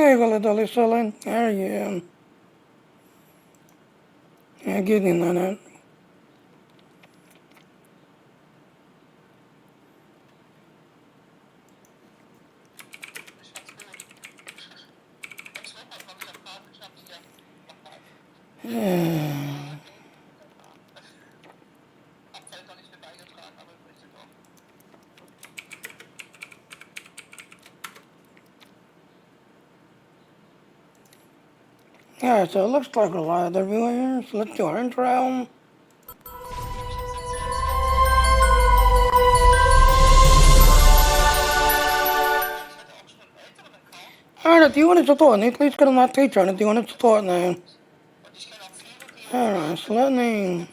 Eyvallah Dolly Solin. How are you? Yeah, good in that. Yeah, so it looks like a lot of the viewers. Let's do our intro. Alright, do you want to support me? Please get on that teacher and do you want to support me? Alright, so let me...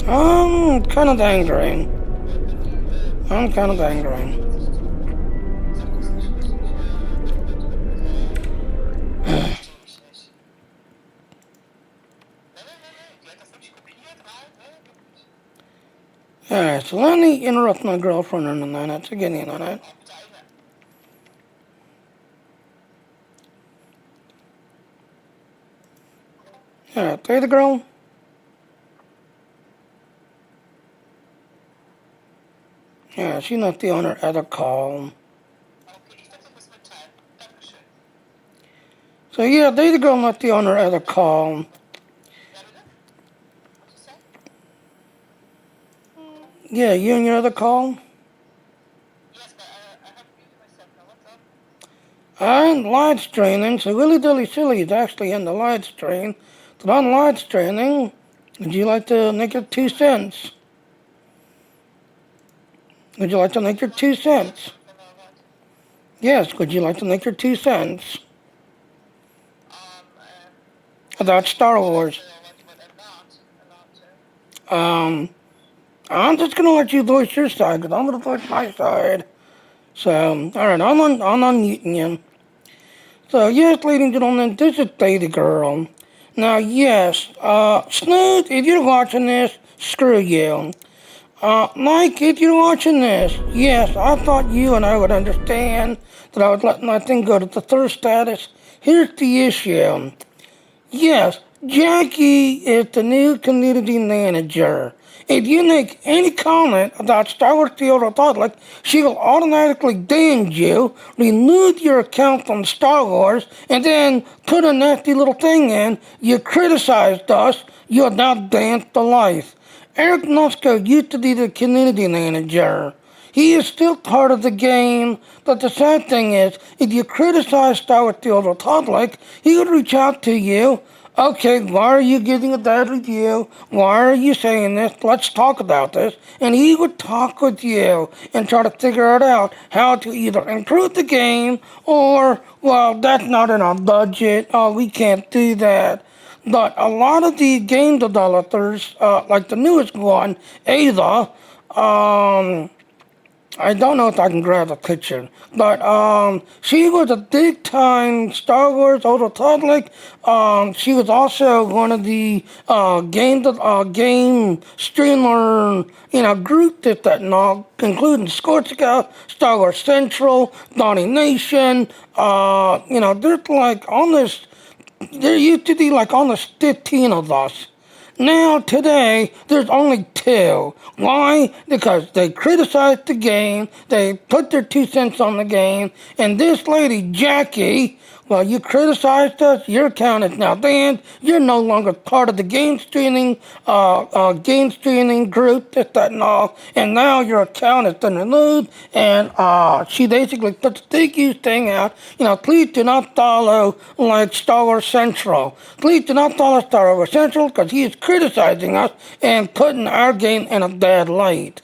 I'm kind of angry. I'm kind of angry. Alright, so let me interrupt my girlfriend in a minute to get in on it. Alright, there the girl. Yeah, she's not the owner of the call. So yeah, there the girl, not the owner of the call. Yeah, you and your other call? Yes, but I have muted myself now. What's up? I'm live streaming, so Willy Dilly Silly is actually in the live stream. But on live streaming, would you like to make your 2 cents? Would you like to make your 2 cents? Yes, would you like to make your 2 cents? About Star Wars. I'm just gonna let you voice your side, because I'm gonna voice my side. So, alright, I'm unmuting you. So, yes, ladies and gentlemen, this is Lady Girl. Now, yes, Snoot, if you're watching this, screw you. Mike, if you're watching this, yes, I thought you and I would understand that I would let my thing go to the third status. Here's the issue. Yes, Jackie is the new community manager. If you make any comment about Star Wars The Old Republic, she will automatically ban you, remove your account from Star Wars, and then put a nasty little thing in. You criticized us, you are now banned for life. Eric Nosko used to be the community manager. He is still part of the game, but the sad thing is, if you criticize Star Wars The Old Republic, he would reach out to you. Okay, why are you giving a bad review? Why are you saying this? Let's talk about this. And he would talk with you and try to figure it out how to either improve the game or, well, that's not in our budget. Oh, we can't do that. But a lot of the game developers, like the newest one, Ada, I don't know if I can grab a picture, but she was a big-time Star Wars Old Republic. She was also one of the game streamer, group that including Scorch Scout, Star Wars Central, Donnie Nation. There's like almost there used to be like almost 15 of us. Now, today, there's only 2. Why? Because they criticized the game, they put their 2 cents on the game, and this lady, Jackie, well, you criticized us, your account is now banned, you're no longer part of the game streaming group, this, that, and all, and now your account has been removed, and she basically put the big huge thing out, please do not follow, like, Star Wars Central. Please do not follow Star Wars Central, because he is criticizing us and putting our game in a bad light.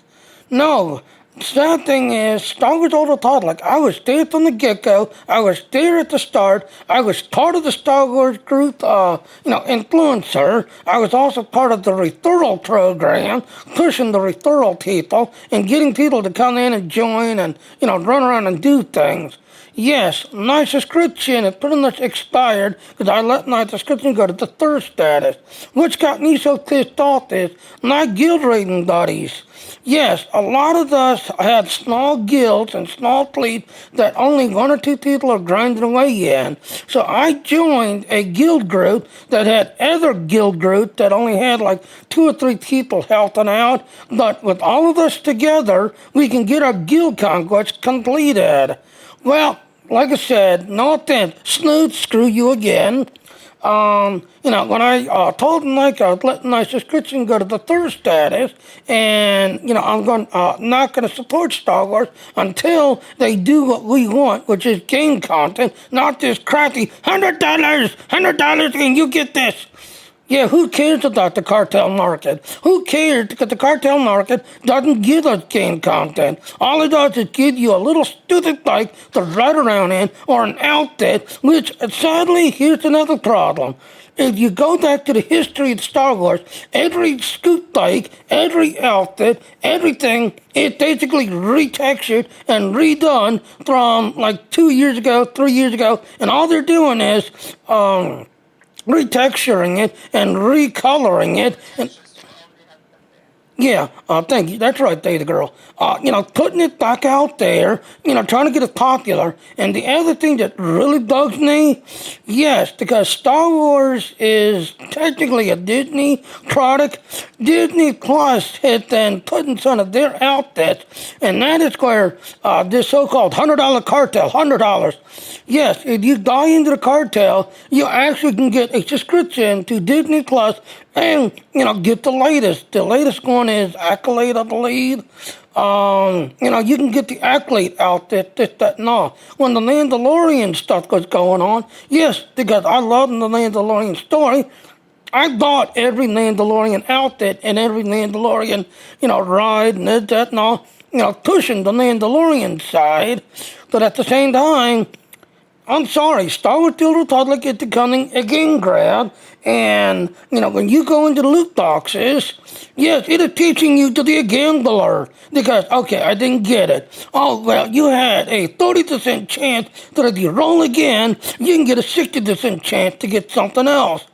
No. Sad thing is, Star Wars Old Republic, I was there from the get-go, I was there at the start, I was part of the Star Wars group, influencer, I was also part of the referral program, pushing the referral people, and getting people to come in and join and, run around and do things. Yes, my subscription is pretty much expired because I let my subscription go to the third status. Which got me so pissed off is my guild rating buddies. Yes, a lot of us had small guilds and small fleets that only 1 or 2 people are grinding away in. So I joined a guild group that had other guild groups that only had like 2 or 3 people helping out. But with all of us together, we can get our guild conquest completed. Well, like I said, no offense, Snoot, screw you again. When I told Mike I was letting my subscription go to the third status, and, I'm not going to support Star Wars until they do what we want, which is game content, not this crappy $100 and you get this. Yeah, who cares about the cartel market? Who cares? Because the cartel market doesn't give us game content. All it does is give you a little stupid bike to ride around in or an outfit, which, sadly, here's another problem. If you go back to the history of Star Wars, every scoot bike, every outfit, everything is basically retextured and redone from like 2 years ago, 3 years ago, and all they're doing is retexturing it and recoloring it. And Yeah, thank you. That's right, Data Girl. Putting it back out there, trying to get it popular. And the other thing that really bugs me, yes, because Star Wars is technically a Disney product, Disney Plus had then putting some of their outfits, and that is where this so-called $100 cartel, $100. Yes, if you buy into the cartel, you actually can get a subscription to Disney Plus and, get the latest. The latest one is Accolade, I believe. You can get the Accolade out there, this, that, and all. When the Mandalorian stuff was going on, yes, because I love the Mandalorian story, I bought every Mandalorian outfit and every Mandalorian, ride and this, that, and all, pushing the Mandalorian side. But at the same time, I'm sorry, Star Wars The Old Republic is becoming a game grab. And, when you go into the loot boxes, yes, it is teaching you to be a gambler. Because, okay, I didn't get it. Oh, well, you had a 30% chance that if you roll again, you can get a 60% chance to get something else.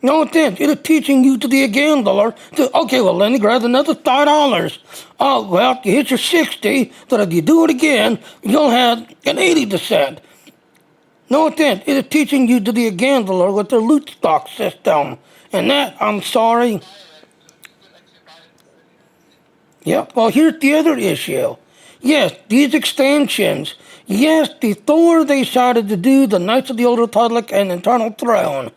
No, it is teaching you to be a gambler. Okay, well, let me grab another $5. Oh, well, you hit your 60, but if you do it again, you'll have an 80%. No, it isn't. It is teaching you to be a gambler with their loot stock system. And that, I'm sorry. Yeah, well, here's the other issue. Yes, these extensions. Yes, before they started to do the Knights of the Old Republic and Eternal Throne,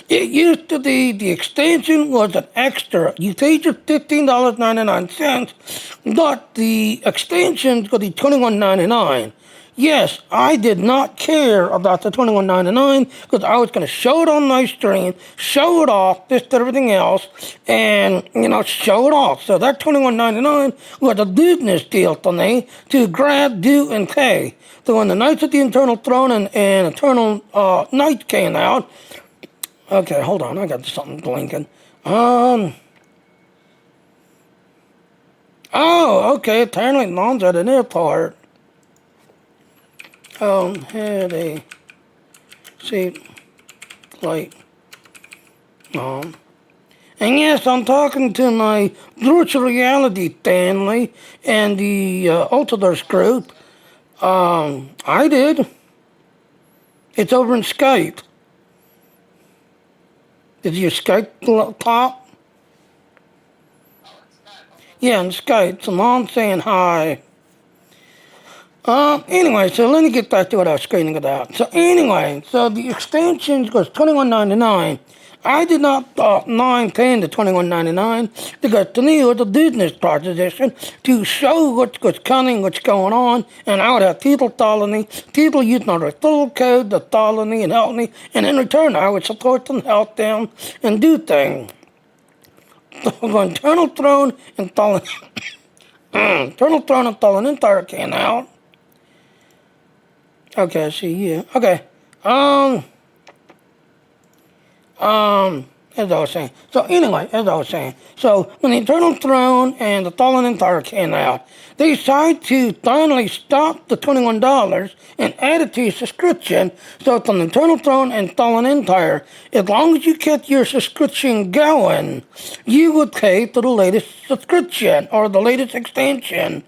it used to be the extension was an extra. You paid your $15.99, but the extensions would be $21.99. Yes, I did not care about the $21.99 because I was going to show it on my stream, show it off, this and everything else, and, show it off. So that $21.99 was a business deal to me to grab, do, and pay. So when the Knights of the Eternal Throne and Eternal Knight came out, okay, hold on, I got something blinking. Oh, okay, apparently Mom's at an airport. Had a seat plate on. And yes, I'm talking to my virtual reality family and the Ultiverse group. I did. It's over in Skype. Did you Skype pop? Yeah, in Skype. So Mom's saying hi. Anyway, so let me get back to what I was screening about. So anyway, so the extensions was $21.99. I did not mind paying the $21.99 because to me it was a business proposition to show what's coming, what's going on, and I would have people follow me, people using our referral code to follow me and help me, and in return I would support them, help them, and do things. So Eternal Throne and Fallen Eternal Throne and Fallen Empire came out. Okay, I see you. Okay. As I was saying. So anyway, as I was saying. So when the Eternal Throne and the Fallen Empire came out, they decided to finally stop the $21 and add it to your subscription. So it's on the Eternal Throne and Fallen Empire. As long as you kept your subscription going, you would pay for the latest subscription or the latest extension.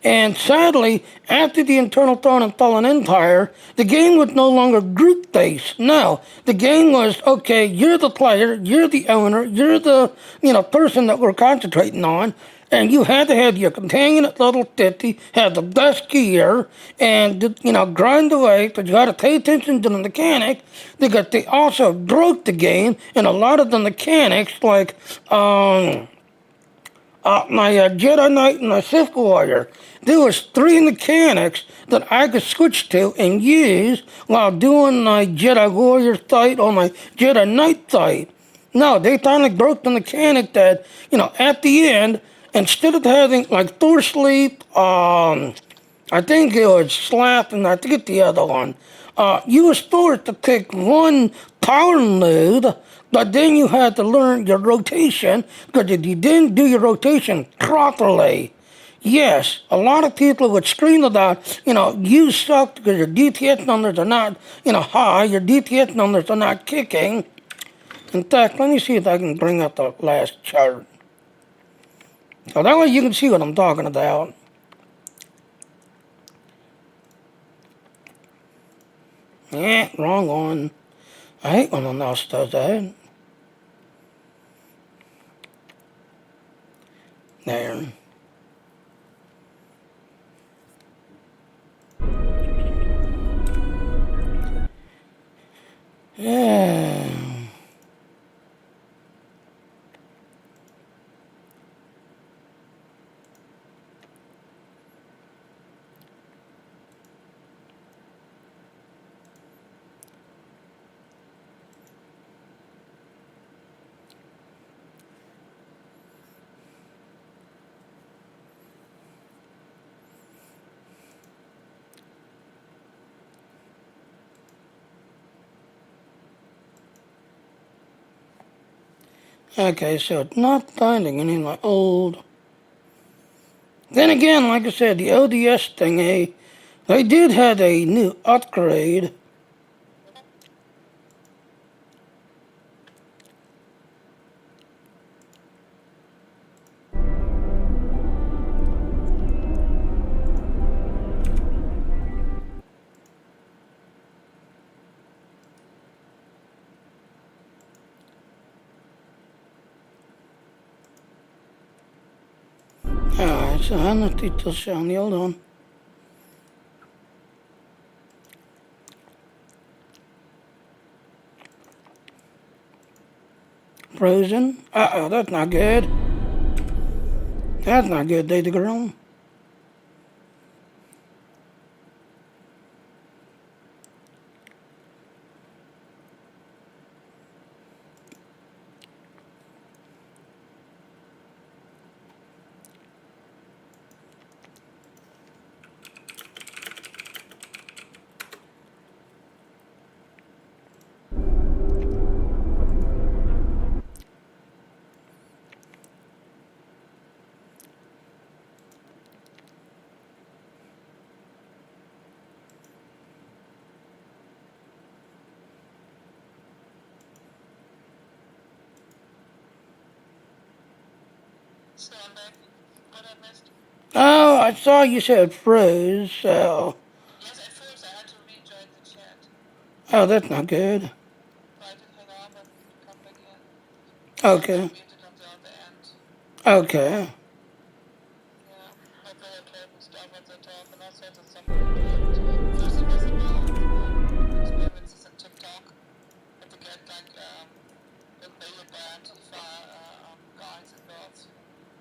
And sadly, after the Eternal Throne and Fallen Empire, the game was no longer group-based. No, the game was, okay, you're the player, you're the owner, you're the person that we're concentrating on, and you had to have your companion at level 50, have the best gear, and, grind away, but you had to pay attention to the mechanics, because they also broke the game, and a lot of the mechanics, like, my Jedi Knight and my Sith Warrior, there was 3 mechanics that I could switch to and use while doing my Jedi Warrior fight or my Jedi Knight fight. No, they finally broke the mechanic that, at the end, instead of having, like, Thor Sleep, I think it was Slap, and I forget the other one, you was forced to pick one power move, but then you had to learn your rotation, because if you didn't do your rotation properly, yes, a lot of people would scream about, you suck because your DPS numbers are not, high, your DPS numbers are not kicking. In fact, let me see if I can bring up the last chart. So that way you can see what I'm talking about. Yeah, wrong one. I hate when one else does that. There. Yeah. Okay, so it's not finding any of my old. Then again, like I said, the ODS thing, they did have a new upgrade. Alright, so I'm not details showing the old one. Frozen. Uh-oh, that's not good. That's not good, data girl. So I'm back. What I missed? Oh, I saw you said froze, so. Yes, at first I had to rejoin the chat. Oh, that's not good. Tried to hang on, but come back in. Okay. Muted until the end. Okay. Yeah, but they had played with stuff at the top, and I said that somebody played. First it was about experiences in TikTok, and to get like invaded by Antifa guys and girls.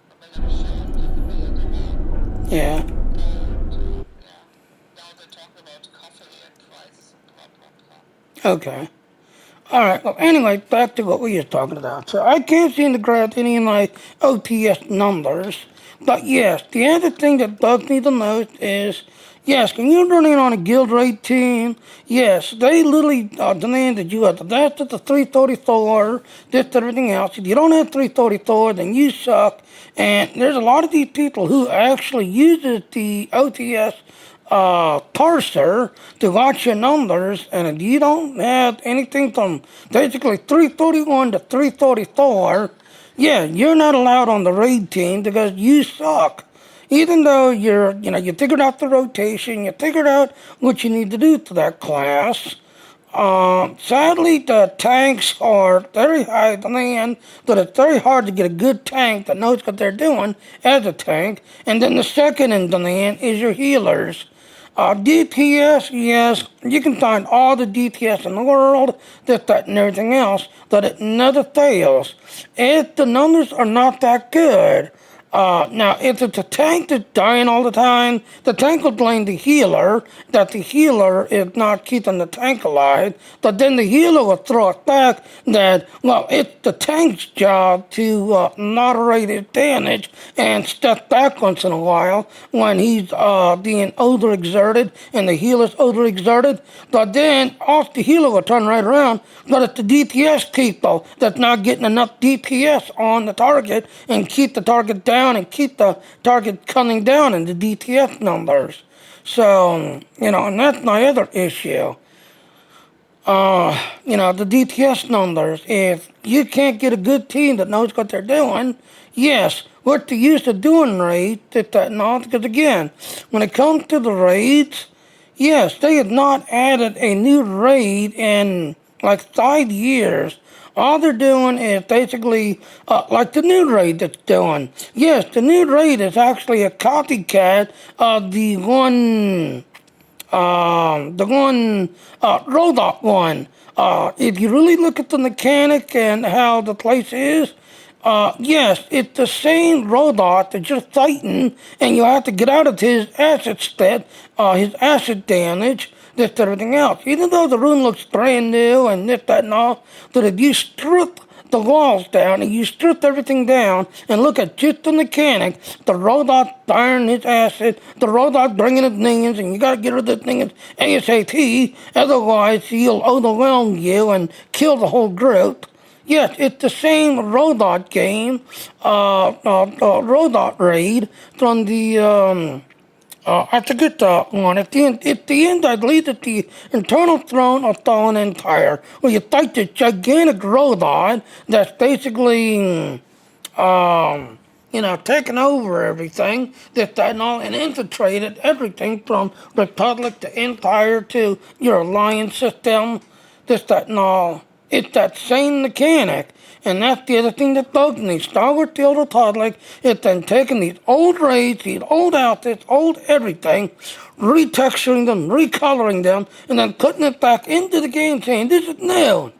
And they got a show and invaded them. Yeah. And yeah, now they're talking about coffee and prices and blah blah blah. Okay. Alright, well, anyway, back to what we were talking about. So I can't seem to grab any of my OTS numbers. But yes, the other thing that bugs me the most is, yes, when you're running on a guild raid team, yes, they literally demand that you have the best of the 334, this, everything else. If you don't have 334, then you suck. And there's a lot of these people who actually uses the OTS parser to watch your numbers, and if you don't have anything from basically 331 to 334, yeah, you're not allowed on the raid team because you suck. Even though you figured out the rotation, you figured out what you need to do to that class. Sadly, the tanks are very high demand, but it's very hard to get a good tank that knows what they're doing as a tank. And then the second in demand is your healers. DPS, yes, you can find all the DPS in the world, this, that, and everything else, but it never fails. If the numbers are not that good, now, if it's a tank that's dying all the time, the tank will blame the healer, that the healer is not keeping the tank alive, but then the healer will throw it back that, well, it's the tank's job to moderate his damage and step back once in a while when he's being overexerted and the healer's overexerted. But then, off the healer will turn right around, but it's the DPS people that's not getting enough DPS on the target and keep the target down and keep the target coming down in the DPS numbers. So, and that's my other issue. the DTS numbers. If you can't get a good team that knows what they're doing, yes, what they used to doing raids, because again, when it comes to the raids, yes, they have not added a new raid in like 5 years. All they're doing is basically like the new raid that's doing. Yes, the new raid is actually a copycat of the one Rodot one. If you really look at the mechanic and how the place is, yes, it's the same Rodot that's just fighting, and you have to get out of his acid stat, his acid damage, this, everything else. Even though the room looks brand new and this, that, and all, that if you strip the walls down and you strip everything down and look at just the mechanic, the robot firing his acid, the robot bringing his minions, and you got to get rid of the minions ASAP, otherwise he'll overwhelm you and kill the whole group. Yes, it's the same Rodot game, Rodot raid from the, I forget that one. At the end, I believe that the internal throne of Fallen Empire, where you fight this gigantic Rodon that's basically, taking over everything, this, that, and all, and infiltrated everything from Republic to Empire to your alliance system, this, that, and all. It's that same mechanic. And that's the other thing that bugs me. Star Wars The Old Republic is then taking these old raids, these old outfits, old everything, retexturing them, recoloring them, and then putting it back into the game saying, this is new.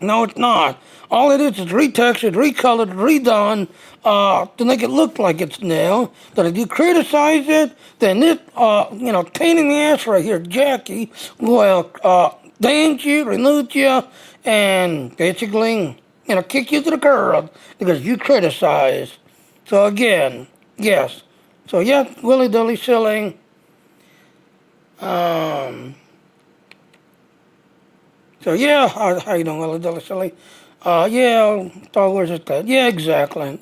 No, it's not. All it is retextured, recolored, redone to make it look like it's new. That if you criticize it, then this, pain in the ass right here, Jackie, will dance you, remove you, and basically, kick you to the curb because you criticize. So again, yes. So yeah, Willy Dilly Silly. So yeah, how you doing, Willy Dilly Silly? Yeah, Star Wars is dead. Yeah, exactly.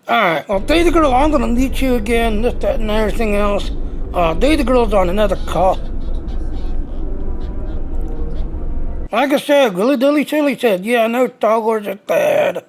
Alright, well, Day the Girl, I'm gonna meet you again, this, that, and everything else. Day the Girl's on another call. Like I said, Willy Dilly Silly said, yeah, I know Star Wars is bad.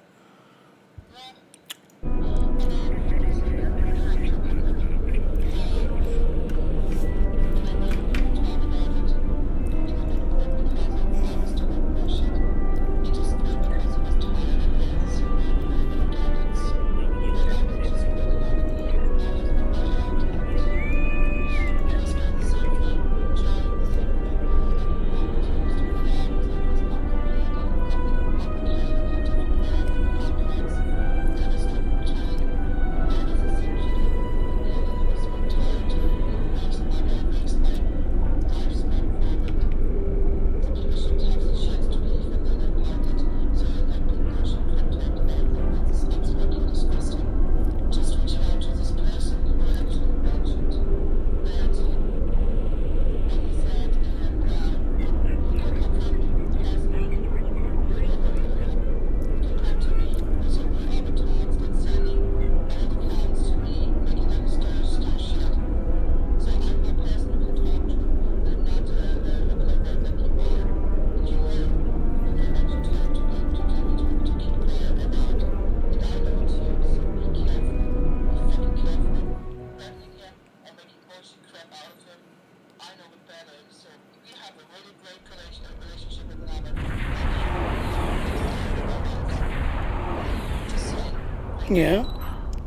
Yeah.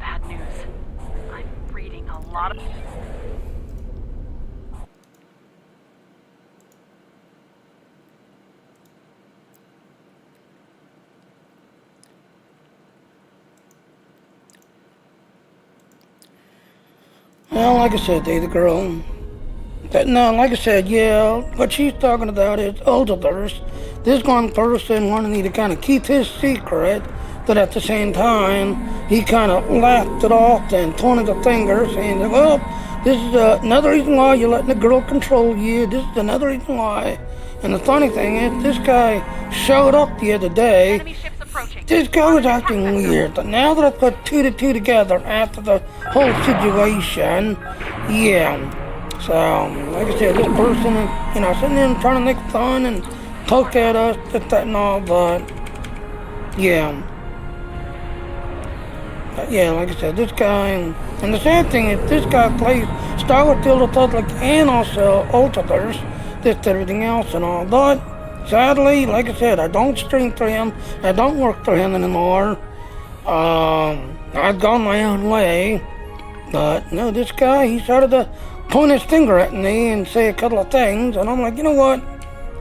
Bad news. I'm reading a lot of... Well, like I said, Day the Girl. Like I said, yeah, what she's talking about is others. This one person wanted to kind of keep his secret, but at the same time, he kind of laughed it off and pointed the finger, saying, well, this is another reason why you're letting the girl control you. This is another reason why. And the funny thing is, this guy showed up the other day. This guy was acting weird, but now that I put two to two together after the whole situation, yeah. So, like I said, this person, you know, sitting there trying to make fun and poke at us, this, that, and all, but yeah. But yeah, like I said, this guy, and the sad thing is, this guy plays Star Wars Field Republic and also Ultiverse, this, everything else and all, but sadly, like I said, I don't stream for him, I don't work for him anymore. I've gone my own way, but no, this guy, he started to point his finger at me and say a couple of things, and I'm like, you know what,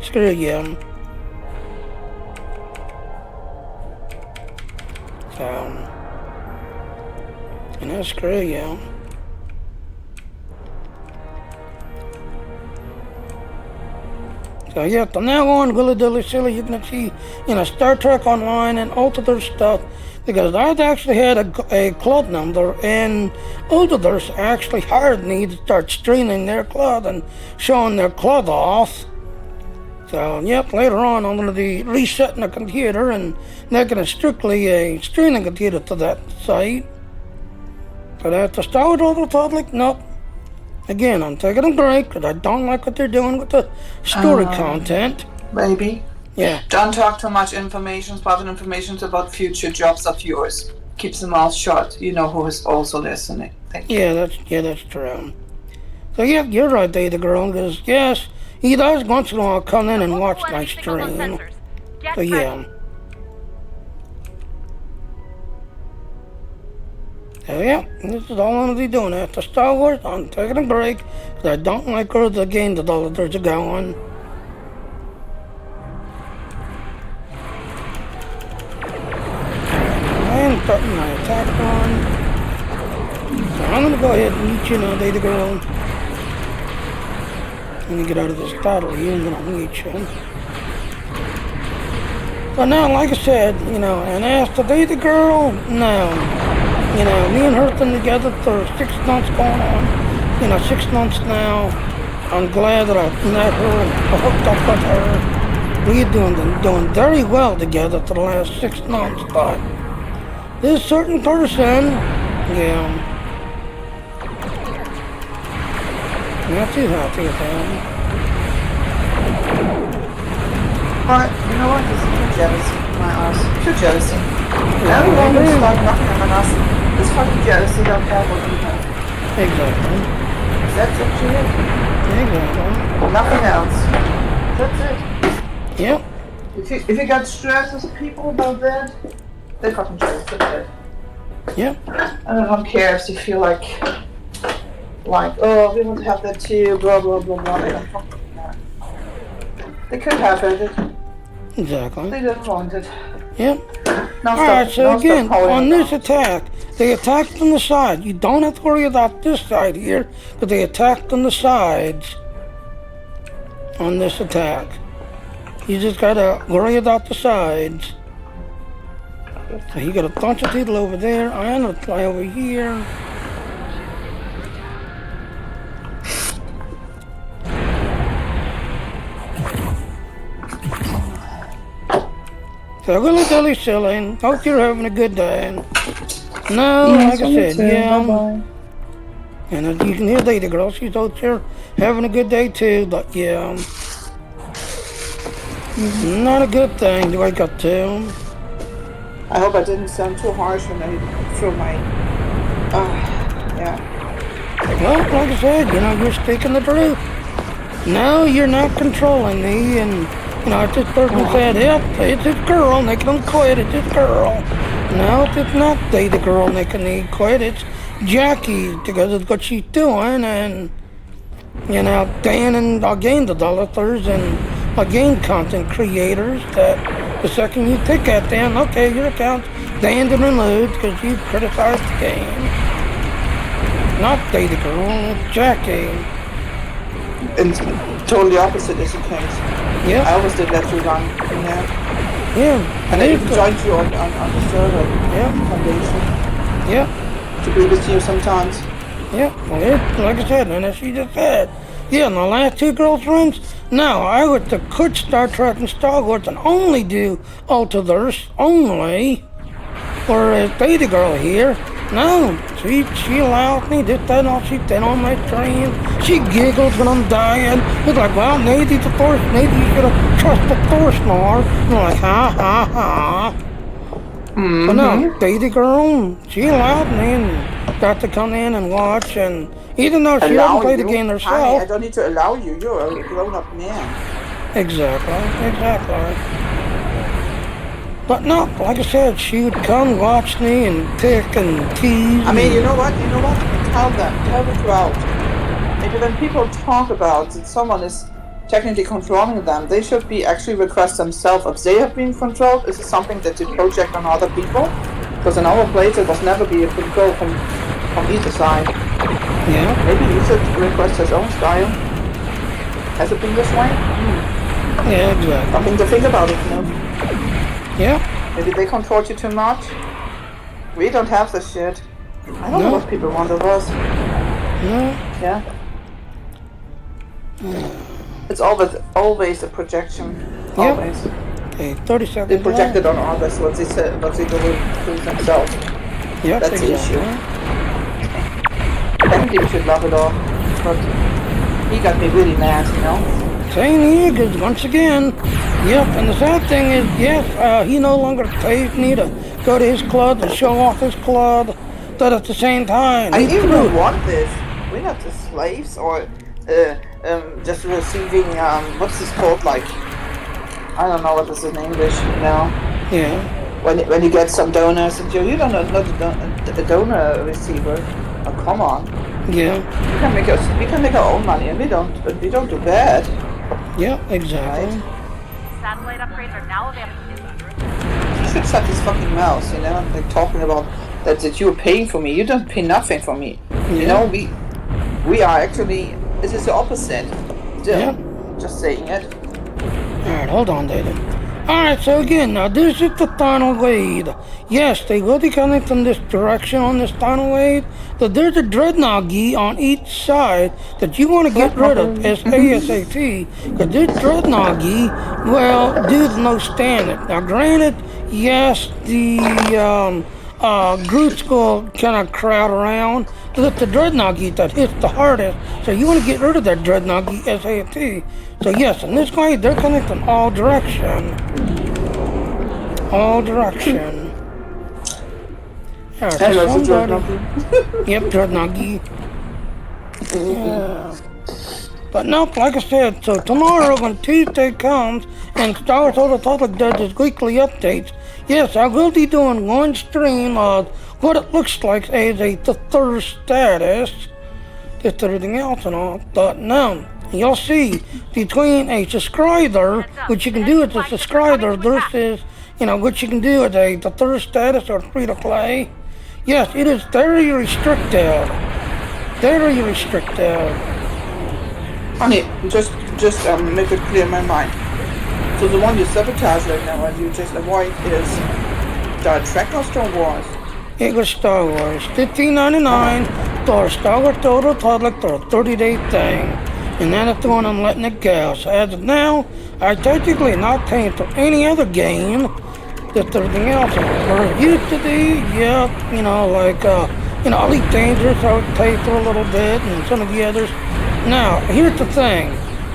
screw you. So, you know, screw you. So yeah, from now on, Willy Dilly Silly, you can see, you know, Star Trek Online and Ultiverse stuff, because I've actually had a club number, and Ultiverse actually hired me to start streaming their club and showing their club off. So yep, later on I'm going to be resetting the computer and making it strictly a streaming computer to that site. But at the Star Wars Old Republic, nope. Again, I'm taking a break because I don't like what they're doing with the story content. Baby. Yeah. Don't talk too much private information about future jobs of yours. Keep the mouth shut. You know who is also listening. Thank you. Yeah, that's true. So yeah, you're right, Data Girl, because yes, he does once in a while come in and watch my stream. So yeah. So yeah, this is all I'm gonna be doing after Star Wars. I'm taking a break because I don't like where the game developers are going. I am starting my attack on. So I'm gonna go ahead and meet you now, Data Girl. Let me get out of this battle here and then I'll meet you. But now, like I said, you know, and as the Data Girl, no. You know, me and her have been together for 6 months going on. You know, 6 months now. I'm glad that I met her and hooked up with her. We're doing very well together for the last 6 months, but this certain person, yeah, not too happy with him. But you know what? This is pure jealousy, my ass. Pure jealousy. Everyone who's like knocking on us is fucking jealousy, don't care what you have. Exactly. That's it, you know? Exactly. Nothing else. That's it. Yep. If you got stressed with people about that, they're fucking jealous. That's it. Yep. And I don't care if you feel like, oh, we want to have that too, blah, blah, blah, blah. They don't fucking care. They could have it. Exactly. They don't want it. Yep. No, Alright, so again, on this attack, they attacked from the side. You don't have to worry about this side here, but they attacked on the sides on this attack. You just gotta worry about the sides. So you got a bunch of people over there. I'm gonna fly over here. So Willy Dilly Silly, hope you're having a good day. No, like I said, yeah. Bye-bye. And as you can hear Data Girl, she's out there having a good day too, but yeah. Not a good thing to wake up to. I hope I didn't sound too harsh when I threw my, yeah. Well, like I said, you know, you're speaking the truth. No, you're not controlling me, and, you know, if this person said, yep, it's this girl making them quit, it's this girl. No, it's not Data Girl making me quit, it's Jackie, because it's what she's doing, and, you know, Dan and our game developers and our game content creators that the second you pick at them, okay, your account's banned and removed because you criticized the game. Not Data Girl, it's Jackie. And totally opposite is the case. Yeah. I always did that through Ron, you know? Yeah. And I even joined you on the server. Yeah. Foundation. Yeah. To be with you sometimes. Yeah, well, like I said, and as she just said, yeah, in the last 2 girls' rooms, no, I would could Star Trek and Star Wars and only do Ultiverse, only, whereas Data Girl here, No, she allowed me, this, that, and all. She did on my train. She giggles when I'm dying. It's like, well, maybe you should have trusted Thor's more. And I'm like, ha. But no, baby girl, she allowed me and got to come in and watch. And even though she doesn't play the game Honey, herself. I don't need to allow you. You're a grown-up man. Exactly. But no, like I said, she would come watch me and pick and tease. I mean, you know what? Tell the crowd. Maybe when people talk about that someone is technically controlling them, they should be actually request themselves if they have been controlled. Is it something that they project on other people? Because in our place, it was never be a control from either side. Yeah. Maybe he should request his own style. Has it been this way? Yeah, exactly. Something to think about it, you know. Yeah. Maybe they control you too much. We don't have this shit. I don't know what people want of us. No. Yeah. It's always a projection. Always. Okay, 30 seconds. They projected on others what they said, what they do to themselves. Yep, That's the issue. Exactly. I think we should love it all. But he got me really mad, you know. Same here, because once again, yep, and the sad thing is, yes, he no longer pays me to go to his club and show off his club, but at the same time, I even don't want this. We're not the slaves or just receiving, what's this called, like, I don't know what this is in English, you know. Yeah. When you get some donors, and you don't know the donor receiver. Oh, come on. Yeah. We can make our own money, and we don't do bad. Yeah, exactly. Right? Satellite upgrades are now available. You should shut this fucking mouth, you know? Like talking about that you are paying for me. You don't pay nothing for me. Yeah. You know, we are actually, this is the opposite. Still, Yeah. just saying it. Alright, hold on, David. Alright, so again, now this is the final wave. Yes, they will be coming from this direction on this final wave, but there's a dreadnought on each side that you want to get rid of as ASAP, because this dreadnought, well, dude's no standard. Now granted, yes, the Groot's will kind of crowd around, but it's the dreadnought that hits the hardest, so you want to get rid of that dreadnought ASAP. So yes, in this way, they're coming from all direction. All direction. Yeah, Hello, so Dreadnought. Yep, dreadnought. Yeah. But no, like I said, so tomorrow when Tuesday comes and Star Wars Old Republic does his weekly updates, yes, I will be doing one stream of what it looks like as a third status, just everything else and all, but no. You'll see between a subscriber, which you can do as a subscriber, versus, what you can do as the third status or free to play. Yes, it is very restricted. Very restricted. Honey, just make it clear in my mind. So the one you sabotage right now and you just avoid is Star Trek or Star Wars? It was Star Wars. $15.99 for Star Wars Old Republic for a 30-day thing. And that is the one I'm letting it go. So as of now, I technically not paying for any other game. Just everything else. Where it used to be, yeah, like, Elite Dangerous, I would pay for a little bit, and some of the others. Now, here's the thing.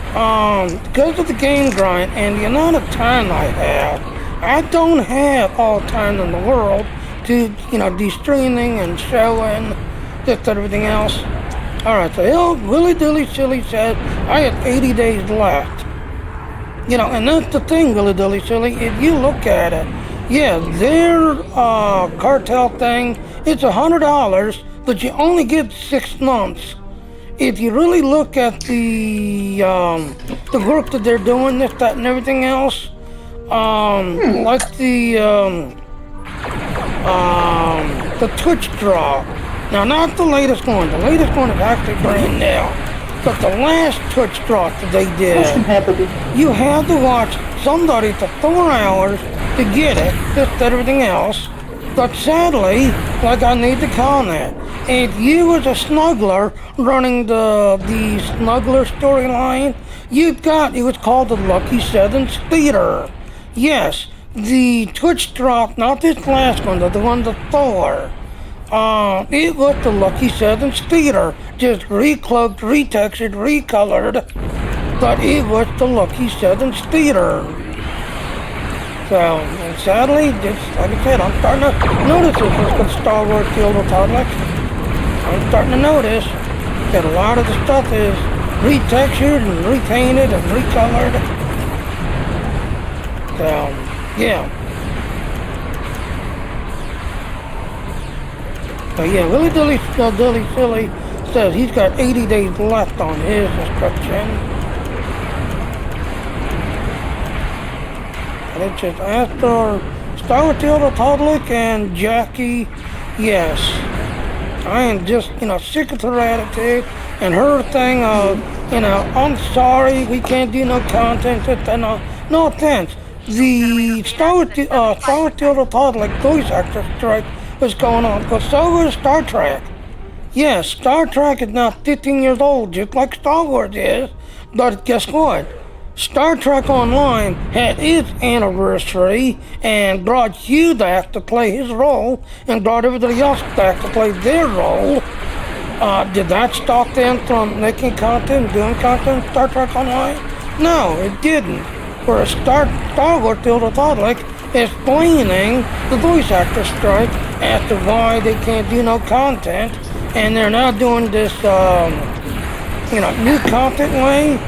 Because of the game grind and the amount of time I have, I don't have all the time in the world to, do streaming and showing, just everything else. Alright, so Willy Dilly Silly says, I have 80 days left. And that's the thing, Willy Dilly Silly, if you look at it, yeah, their cartel thing, it's $100, but you only get 6 months. If you really look at the work that they're doing, this, that, and everything else, like the Twitch drop. Now, not the latest one. The latest one is actually brand new. But the last Twitch drop that they did, you had to watch somebody for 4 hours to get it, just everything else. But sadly, like I need to comment, if you was a snuggler running the snuggler storyline, it was called the Lucky 7 Speeder. Yes, the Twitch drop, not this last one, but the one before. It was the Lucky Seventh Theater, just recloaked, retextured, recolored, but it was the Lucky Seventh Theater. So, and sadly, just like I said, I'm starting to notice this with Star Wars The Old Republic. I'm starting to notice that a lot of the stuff is retextured and repainted and recolored. So, yeah. But yeah, Willie Dilly Silly says he's got 80 days left on his subscription. And it's just after Star Wars The Old Republic and Jackie, yes. I am just, sick of her attitude and her thing of, I'm sorry, we can't do no content. No offense. The Star Wars The Old Republic voice actor strike was going on, because so was Star Trek. Yes, Star Trek is now 15 years old, just like Star Wars is, but guess what? Star Trek Online had its anniversary and brought Hugh back to play his role and brought everybody else back to play their role. Did that stop them from making content, doing content Star Trek Online? No, it didn't. Whereas Star Wars The Old Republic explaining the voice actor strike as to why they can't do no content, and they're now doing this, new content way.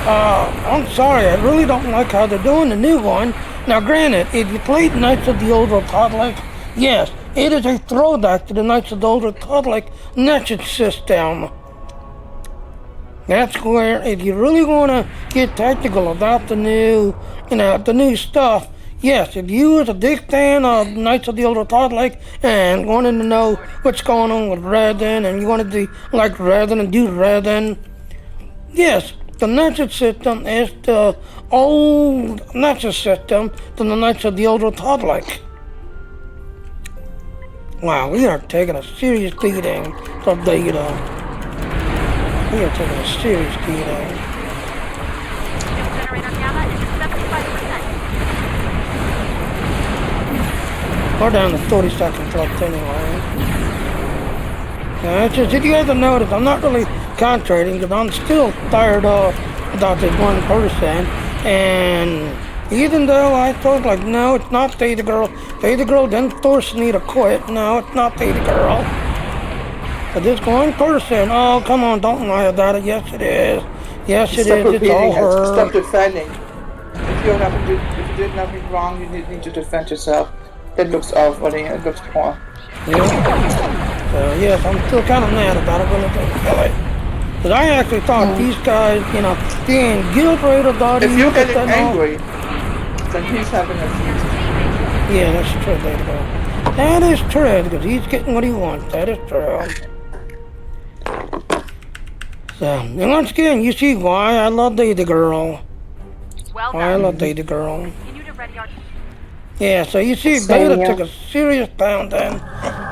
I'm sorry, I really don't like how they're doing the new one. Now granted, if you played Knights of the Old Republic, yes, it is a throwback to the Knights of the Old Republic Nexus system. That's where, if you really want to get tactical about the new, the new stuff, yes, if you was a big fan of Knights of the Old Republic and wanted to know what's going on with Redan and you wanted to like Redan and do Redan, yes, the Nexus system is the old Nexus system to the Knights of the Old Republic. Wow, we are taking a serious beating from data. We are taking a serious beating. Generator gamma is at 75%. We're down to 30 seconds left anyway. It's just, if you guys have noticed, I'm not really concentrating because I'm still fired off about this one person. And even though I thought, like, no, it's not Data Girl. Data Girl didn't force me to quit. No, it's not Data Girl. But this one person, oh, come on, don't lie about it. Yes, it is. Yes, it is. It's all her. Stop defending. If you did nothing wrong, you need to defend yourself. It looks off-putting. It looks poor. Yeah. So, yes, I'm still kind of mad about it when I kill it. Because I actually thought these guys, being guilt-rated about it. If you're getting angry, then he's having a feast. Yeah, that's true, Data Girl. That is true, because he's getting what he wants. That is true. So, and once again, you see why I love Data Girl. Well Why I done. love Data Girl. Continue to ready our... Yeah, so you see, Same Beta here. took a serious pounding.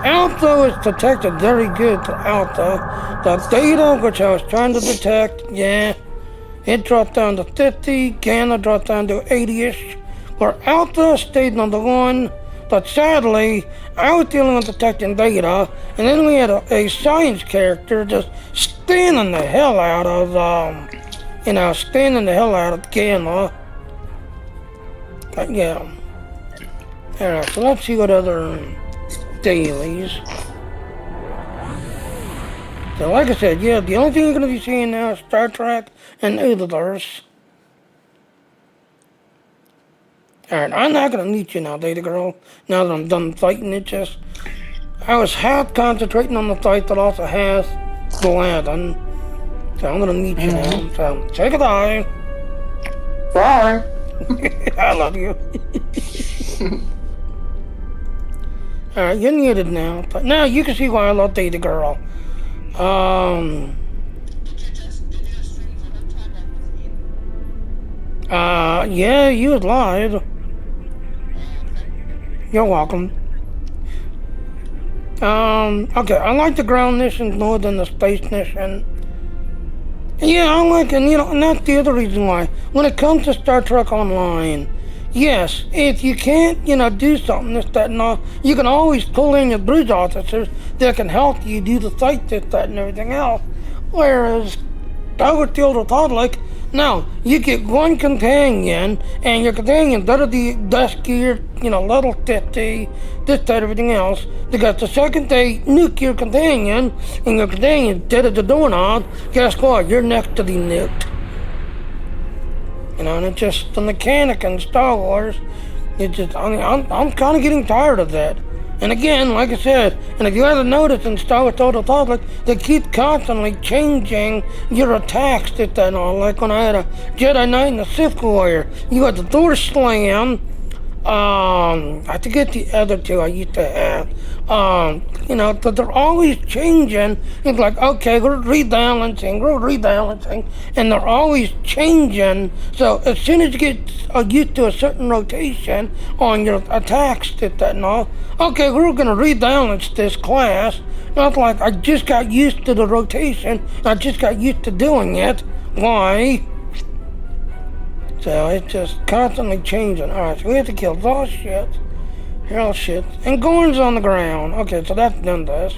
Alpha is detected very good to Alpha. The Data, which I was trying to detect, yeah, it dropped down to 50. Gamma dropped down to 80-ish. Where Alpha stayed number one. But sadly, I was dealing with detecting Beta, and then we had a science character just standing the hell out of, Gamma. But yeah. Alright, so let's see what other dailies. So like I said, yeah, the only thing you're going to be seeing now is Star Trek and Others. Alright, I'm not going to meet you now, Data Girl, now that I'm done fighting it. Just, I was half concentrating on the fight that also has Gladden. So I'm going to meet you now. So, say goodbye. Bye. I love you. Alright, you're muted now. But now you can see why I love Data Girl. Yeah, you had lied. You're welcome. Okay, I like the ground missions more than the space mission. Yeah, I like it, and that's the other reason why. When it comes to Star Trek Online, yes, if you can't, do something, this, that, and all, you can always pull in your bridge officers that can help you do the site, this, that, and everything else. Whereas over to the Republic, now you get one companion, and your companion better be best geared, level 50, this, that, everything else. Because the second they nuke your companion, and your companion dead at the doorknob, guess what? You're next to be nuked. And it's just the mechanic in Star Wars. I'm kind of getting tired of that. And again, like I said, and if you ever notice in Star Wars: The Old Republic, they keep constantly changing your attacks, this, that, and all. Like when I had a Jedi Knight and a Sith Warrior, you had the door slam. I forget the other two I used to have. But they're always changing. It's like, okay, we're rebalancing, and they're always changing. So as soon as you get used to a certain rotation on your attacks, this, that, and all, okay, we're going to rebalance this class. Not like I just got used to the rotation, I just got used to doing it. Why? So it's just constantly changing. Alright, so we have to kill those shit, hell shit, and Gorn's on the ground. Okay, so that's done this.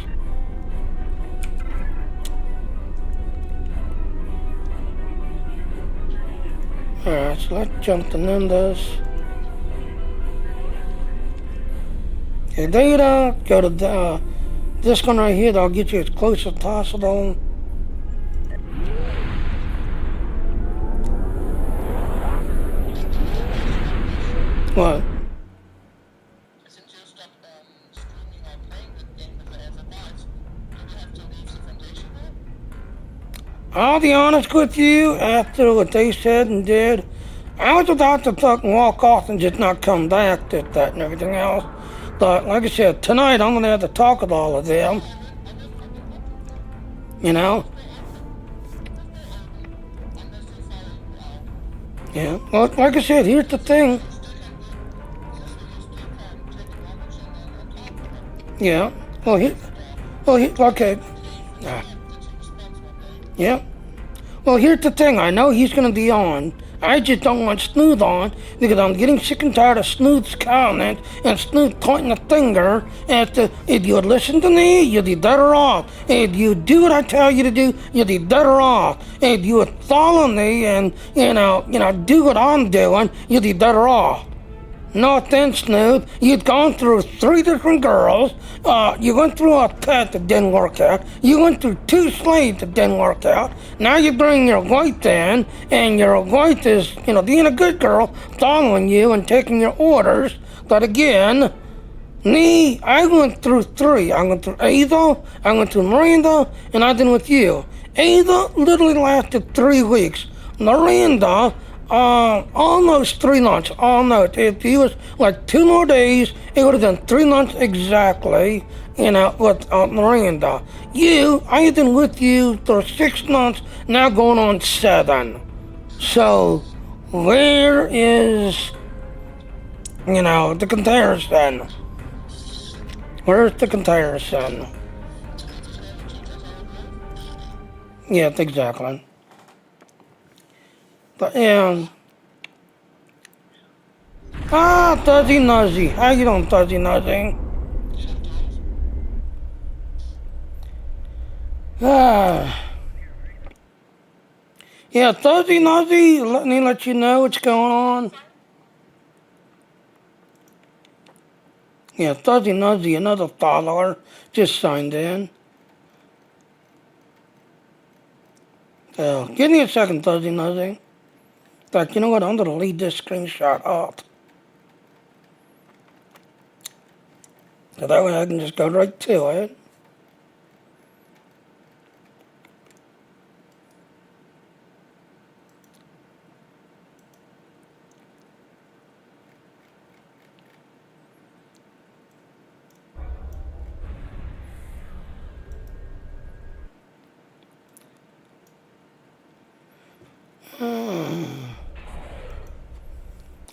Alright, so let's jump to Nindas. Okay, data, go to this one right here, that'll get you as close as possible. What? Since you stopped streaming or playing the game with the FMIs, do you have to leave the Foundation room? I'll be honest with you, after what they said and did, I was about to fucking walk off and just not come back, did that and everything else. But like I said, tonight I'm gonna have to talk with all of them. Yeah, well, like I said, here's the thing. Yeah, okay. Yeah. Well, here's the thing. I know he's going to be on. I just don't want Snood on because I'm getting sick and tired of Snood's comment and Snood pointing a finger at if you would listen to me, you'd be better off. If you do what I tell you to do, you'd be better off. If you would follow me and, do what I'm doing, you'd be better off. No offense, Snoop. You'd gone through 3 different girls. You went through a pet that didn't work out. You went through 2 slaves that didn't work out. Now you bring your wife in, and your wife is, being a good girl, following you and taking your orders. But again, me, I went through 3. I went through Ava, I went through Miranda, and I've been with you. Ava literally lasted 3 weeks. Miranda, almost 3 months, almost. If he was like 2 more days, it would have been 3 months exactly, with Miranda. I have been with you for 6 months, now going on 7. So, where is, the comparison? Where's the comparison? Yes, exactly. But Fuzzy Nuzzy. How you doing, Fuzzy Nuzzy? Yeah, Fuzzy Nuzzy, let me let you know what's going on. Yeah, Fuzzy Nuzzy, another follower, just signed in. So, give me a second, Fuzzy Nuzzy. In fact, you know what? I'm going to leave this screenshot off. So that way I can just go right to it.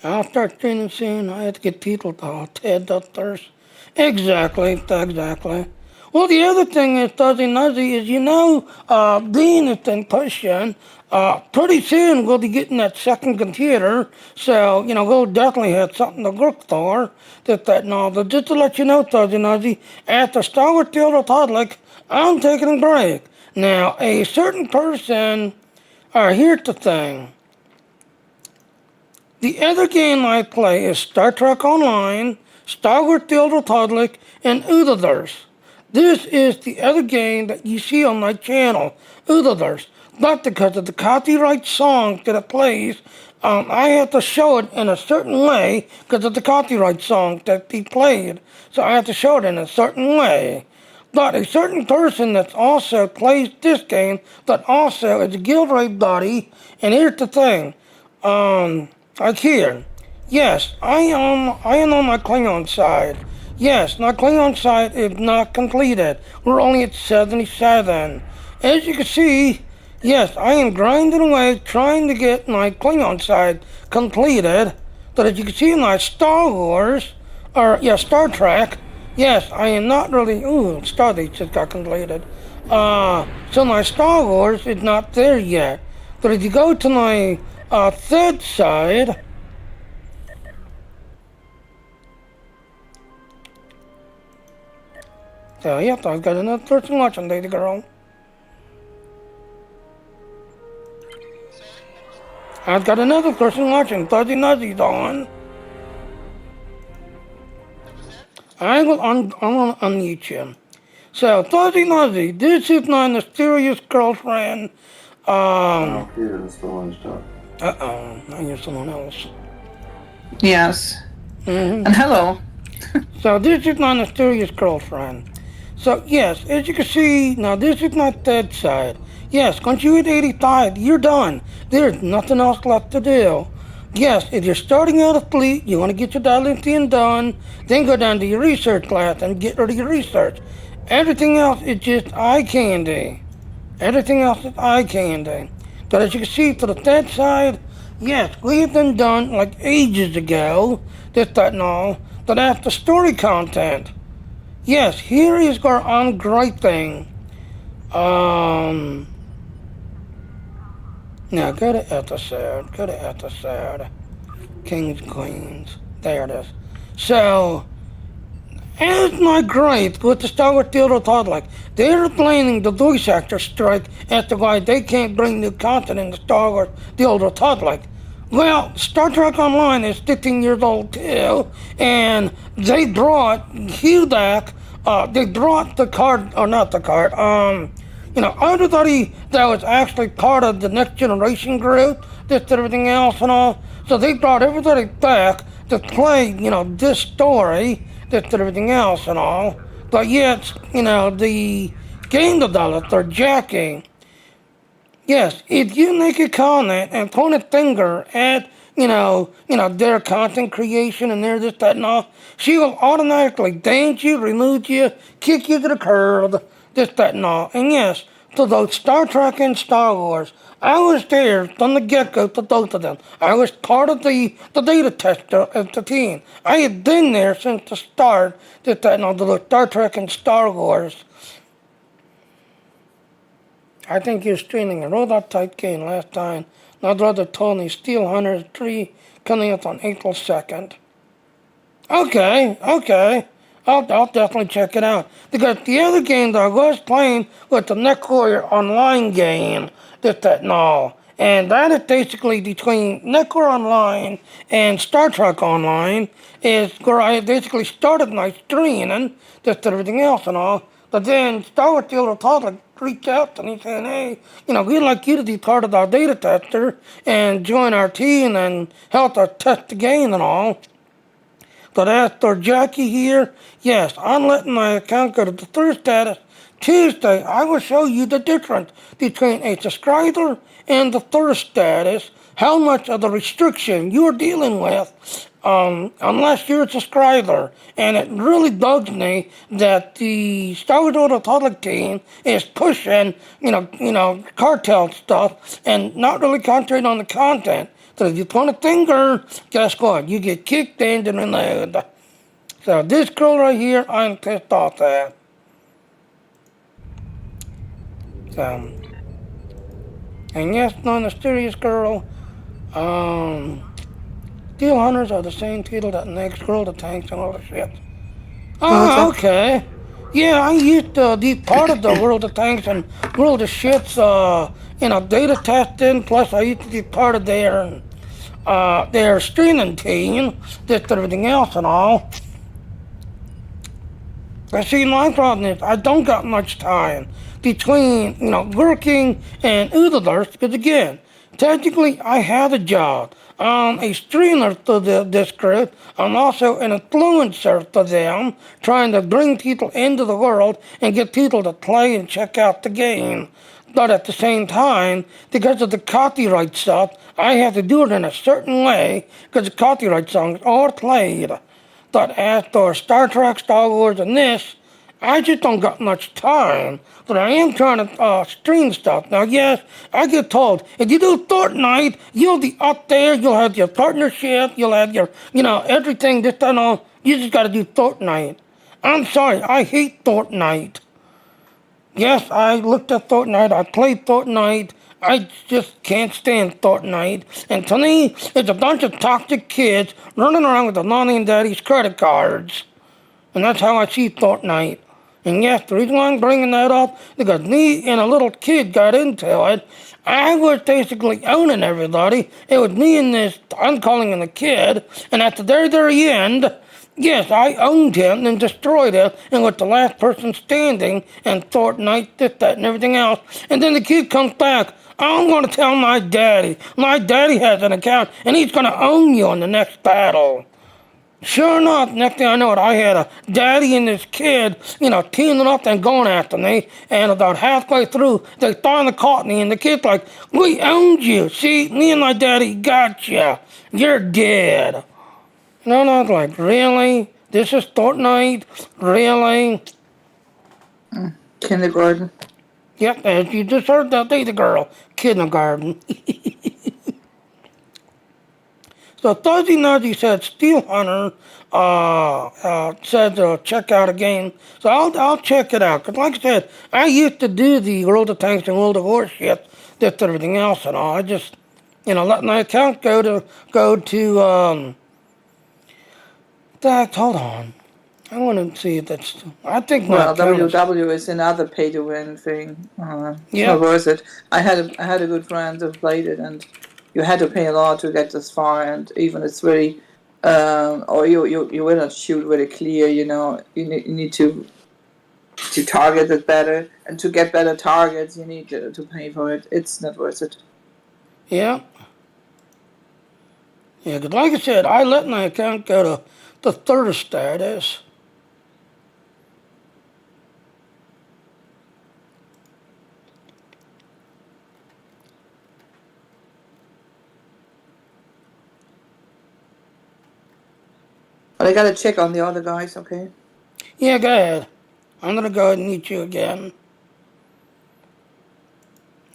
I'll start training soon. I have to get people to head up first. Exactly. Well, the other thing is, Fuzzy Nuzzy, is Dean has been pushing. Pretty soon we'll be getting that second computer, so, we'll definitely have something to look for. That and all. But just to let you know, Fuzzy Nuzzy, after Star Wars The Old Republic, I'm taking a break. Now, a certain person, here's the thing. The other game I play is Star Trek Online, Star Wars The Old Republic, and Others. This is the other game that you see on my channel, Others. But because of the copyright song that it plays, I have to show it in a certain way because of the copyright song that he played. So I have to show it in a certain way. But a certain person that also plays this game, that also is a Guild buddy, and here's the thing. Like here. Yes, I am on my Klingon side. Yes, my Klingon side is not completed. We're only at 77. As you can see, yes, I am grinding away trying to get my Klingon side completed. But as you can see in my Star Trek, yes, I am not really, Stardate just got completed. So my Star Wars is not there yet. But if you go to my third side, so yep, I've got another person watching, baby girl. I've got another person watching, Fuzzy Nuzzy's on. I will unmute you. So, Fuzzy Nuzzy, this is my mysterious girlfriend. Oh, Peter, that's the one stuff. I hear someone else. Yes. Mm-hmm. And hello. So this is my mysterious girlfriend. So yes, as you can see, now this is my third side. Yes, once you hit 85, you're done. There's nothing else left to do. Yes, if you're starting out a fleet, you want to get your Dilithium done, then go down to your research class and get rid of your research. Everything else is just eye candy. Everything else is eye candy. But as you can see to the third side, yes, we've been done like ages ago, this, that, and all, but that's the story content. Yes, here is our great thing. Now go to episode, Kings, Queens, there it is. So, as my gripe with the Star Wars The Old Republic, they're blaming the voice actor strike as to why they can't bring new content into Star Wars The Old Republic. Well, Star Trek Online is 15 years old too, and they brought Hugh back, they brought the card, or not the card, everybody that was actually part of the Next Generation group, this and everything else and all, so they brought everybody back to play, this story, this and everything else and all, but yet, the game developer, Jackie, yes, if you make a comment and point a finger at, their content creation and their this, that, and all, she will automatically dance you, remove you, kick you to the curb, this, that, and all. And yes, to those Star Trek and Star Wars, I was there from the get-go to both of them. I was part of the data tester of the team. I had been there since the start, this, that, and all, to the Star Trek and Star Wars. I think you're streaming a robot-type game last time. My brother told me Steel Hunter 3 coming up on April 2nd. Okay. I'll definitely check it out. Because the other game that I was playing was the NetWarrior Online game, this, that, and all. And that is basically between NetWarrior Online and Star Trek Online, is where I basically started my streaming, this and everything else and all. But then Star Wars The Old Republic reached out to me saying, hey, we'd like you to be part of our data tester and join our team and help us test the game and all. But as for Jackie here, yes, I'm letting my account go to the third status. Tuesday, I will show you the difference between a subscriber and the third status, how much of the restriction you're dealing with, unless you're a subscriber. And it really bugs me that the Star Wars The Old Republic team is pushing, cartel stuff and not really concentrating on the content. So if you point a finger, guess what? You get kicked in and removed. So this girl right here, I'm pissed off at. So, and yes, no mysterious girl. Steel Hunters are the same title that makes Girl the Tanks and all the shit. What's Oh, that? okay. Yeah, I used to be part of the World of Tanks and World of Shits, data testing. Plus, I used to be part of their streaming team, just everything else and all. But see, my problem is I don't got much time between, working and others, because again, technically I have a job. I'm a streamer to this group. I'm also an influencer to them, trying to bring people into the world and get people to play and check out the game. But at the same time, because of the copyright stuff, I have to do it in a certain way, because the copyright songs are played. But as for Star Trek, Star Wars, and this, I just don't got much time. But I am trying to stream stuff. Now, yes, I get told, if you do Fortnite, you'll be up there, you'll have your partnership, you'll have your, everything, this, that, and all. You just got to do Fortnite. I'm sorry, I hate Fortnite. Yes, I looked at Fortnite, I played Fortnite. I just can't stand Fortnite. And to me, it's a bunch of toxic kids running around with the mommy and daddy's credit cards. And that's how I see Fortnite. And yes, the reason why I'm bringing that up, because me and a little kid got into it. I was basically owning everybody. It was me and this, I'm calling him a kid. And at the very, very end, yes, I owned him and destroyed him and was the last person standing and Fortnite, this, that, and everything else. And then the kid comes back. I'm going to tell my daddy. My daddy has an account and he's going to own you in the next battle. Sure enough, next thing I know it, I had a daddy and this kid, teaming up and going after me. And about halfway through, they finally caught me. And the kid's like, we owned you. See, me and my daddy got you. You're dead. No, I was like, really? This is Fortnite? Really? Kindergarten. Yep, as you just heard that, they the girl. Kindergarten. So Fuzzy Nuzzy said Steel Hunter said check out a game. So I'll check it out. Because like I said, I used to do the World of Tanks and World of War shit, just everything else and all. I just, let my account go to hold on. I want to see if that's, I think my Well, account is, WW is another pay-to-win thing. It's Yeah. not worth it. I had a good friend who played it, and you had to pay a lot to get this far, and even it's very, or you will not shoot very clear. You need to target it better, and to get better targets, you need to pay for it. It's not worth it. Yeah. Yeah, because like I said, I let my account go to the third status. But I gotta check on the other guys, okay? Yeah, go ahead. I'm going to go ahead and mute you again.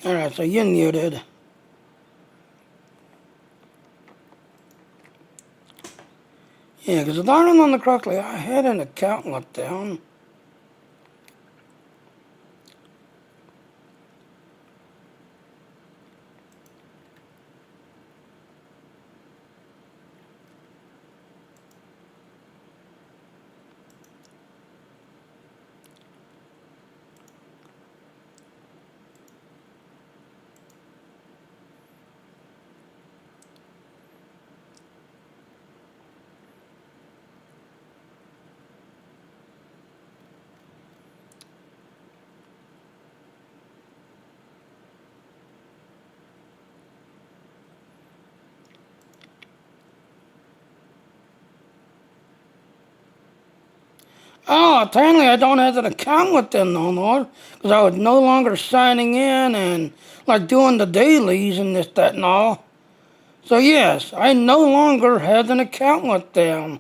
Alright, so you're muted. Yeah, because if I remember correctly, I had an account let down. Oh, apparently I don't have an account with them no more, because I was no longer signing in and doing the dailies and this, that, and all. So yes, I no longer have an account with them.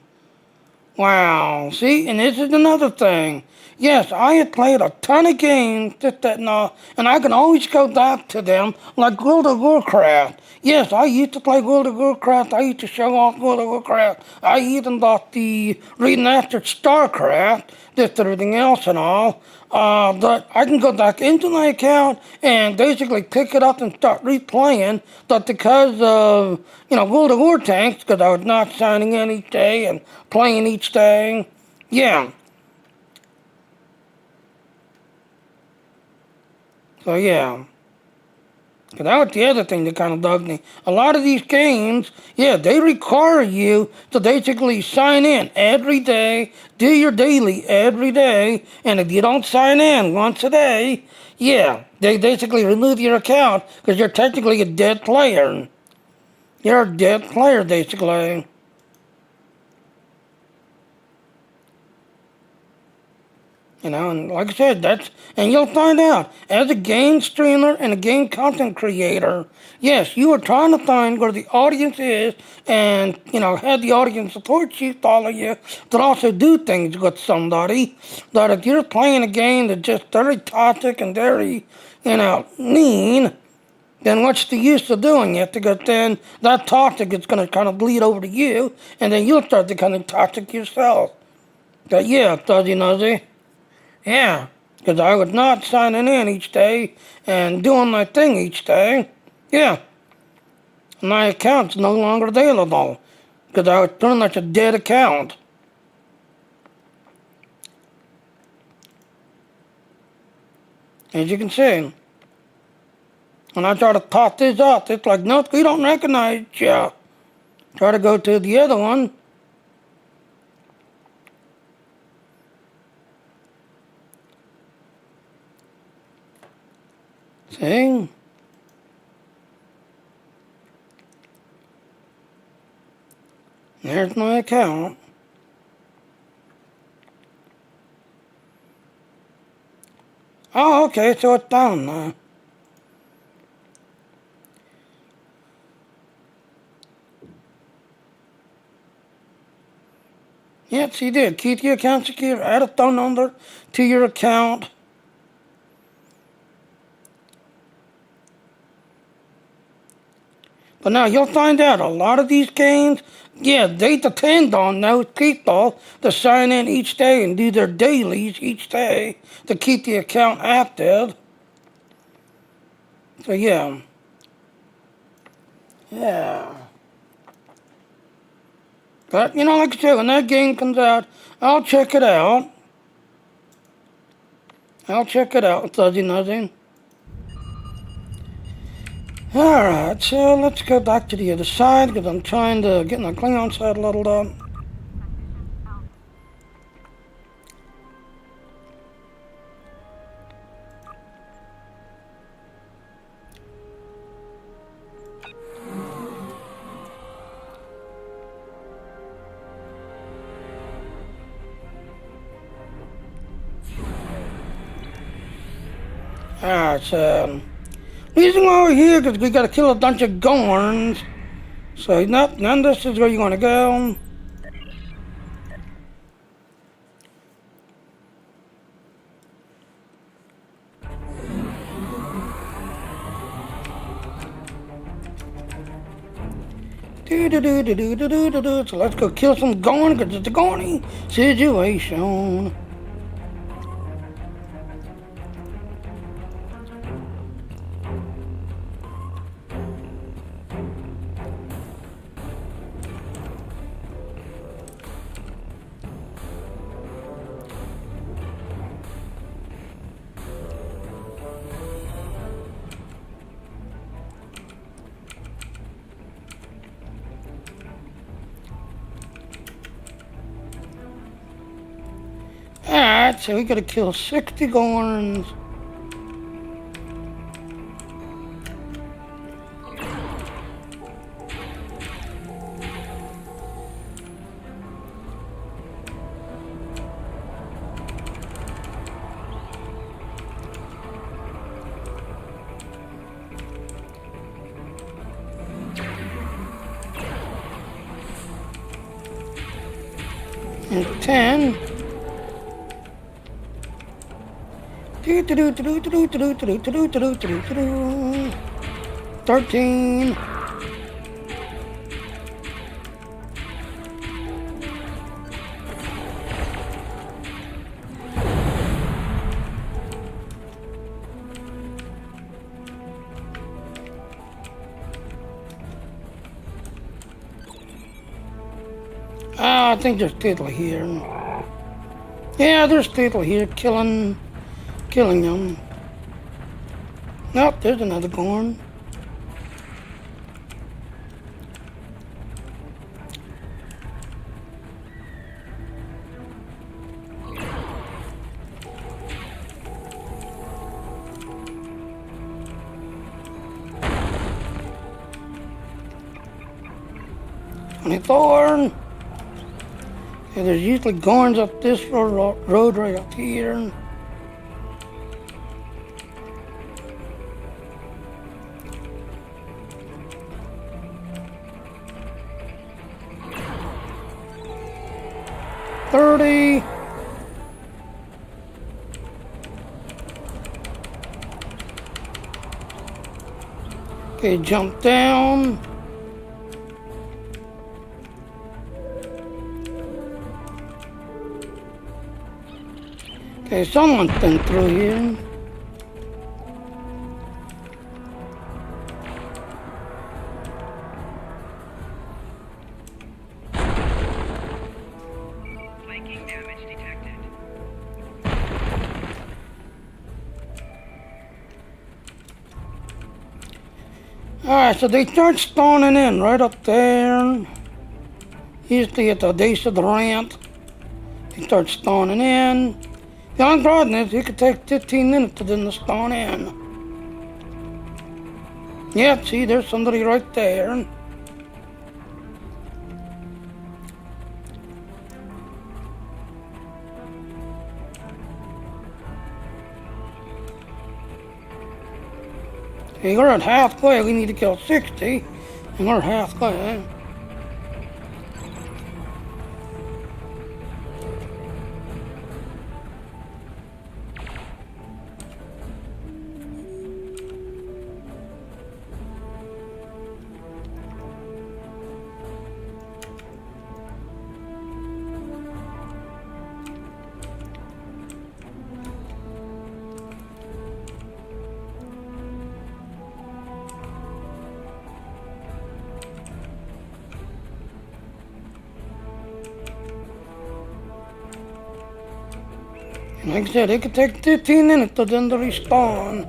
Wow, see, and this is another thing. Yes, I had played a ton of games, this, that, and all, and I can always go back to them, like World of Warcraft. Yes, I used to play World of Warcraft. I used to show off World of Warcraft. I even bought the remastered StarCraft, this, everything else and all. that I can go back into my account and basically pick it up and start replaying. But because of, World of War tanks, because I was not signing in each day and playing each day, yeah. So, yeah. Because that was the other thing that kind of bugged me. A lot of these games, yeah, they require you to basically sign in every day, do your daily every day, and if you don't sign in once a day, yeah, they basically remove your account because you're technically a dead player. You're a dead player, basically. And like I said, and you'll find out, as a game streamer and a game content creator, yes, you are trying to find where the audience is and, have the audience support you, follow you, but also do things with somebody. But if you're playing a game that's just very toxic and very, mean, then what's the use of doing it? Because then that toxic is going to kind of bleed over to you, and then you'll start becoming toxic yourself. But yeah, fuzzy nosy. Yeah, because I was not signing in each day and doing my thing each day. Yeah, my account's no longer available because I was pretty much a dead account. As you can see. When I try to pop this up, it's like, nope, we don't recognize you. Try to go to the other one. See? There's my account. Oh, okay, so it's down now. Yes, he did. Keep your account secure. Add a phone number to your account. But now you'll find out a lot of these games, yeah, they depend on those people to sign in each day and do their dailies each day to keep the account active. So yeah. Yeah. But, like I said, when that game comes out, I'll check it out. Fuzzy Nuzzy. Alright, so let's go back to the other side because I'm trying to get my Klingon side leveled up. Alright, so reason why we're here because we gotta kill a bunch of Gorns. So none of this is where you wanna go. So let's go kill some Gorn because it's a Gorny situation. Alright, so we gotta kill 60 Gorns. And 10. 13. I think there's people here. Yeah, there's people here killing them. Nope, there's another Gorn. Thorn. Yeah, there's usually Gorns up this road right up here. $30. Okay, jump down. Okay, someone's been through here. Flanking damage detected. Alright, so they start spawning in right up there. Usually at the base of the ramp. They start spawning in. The only problem is it could take 15 minutes to then spawn in. Yeah, see, there's somebody right there. Okay, we're at halfway. We need to kill 60. And we're halfway. Like I said, it could take 15 minutes to then to respawn.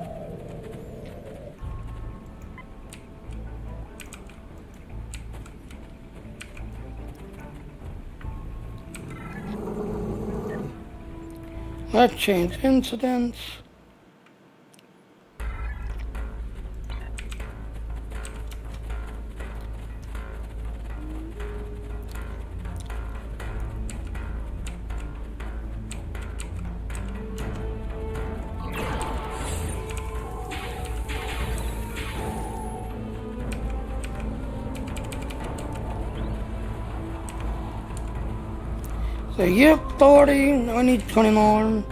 Let's change incidents. So, yep, 30. I need 20 more.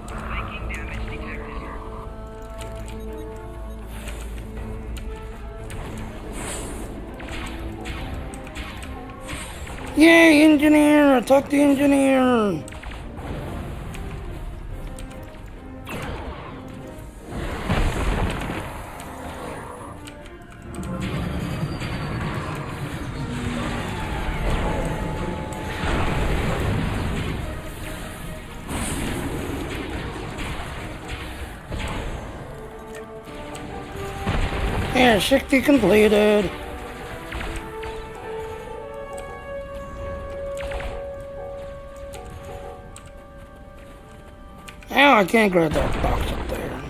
Flanking damage detected. Yay, engineer! Attack the engineer! Yeah, 60 completed. Now I can't grab that box up there.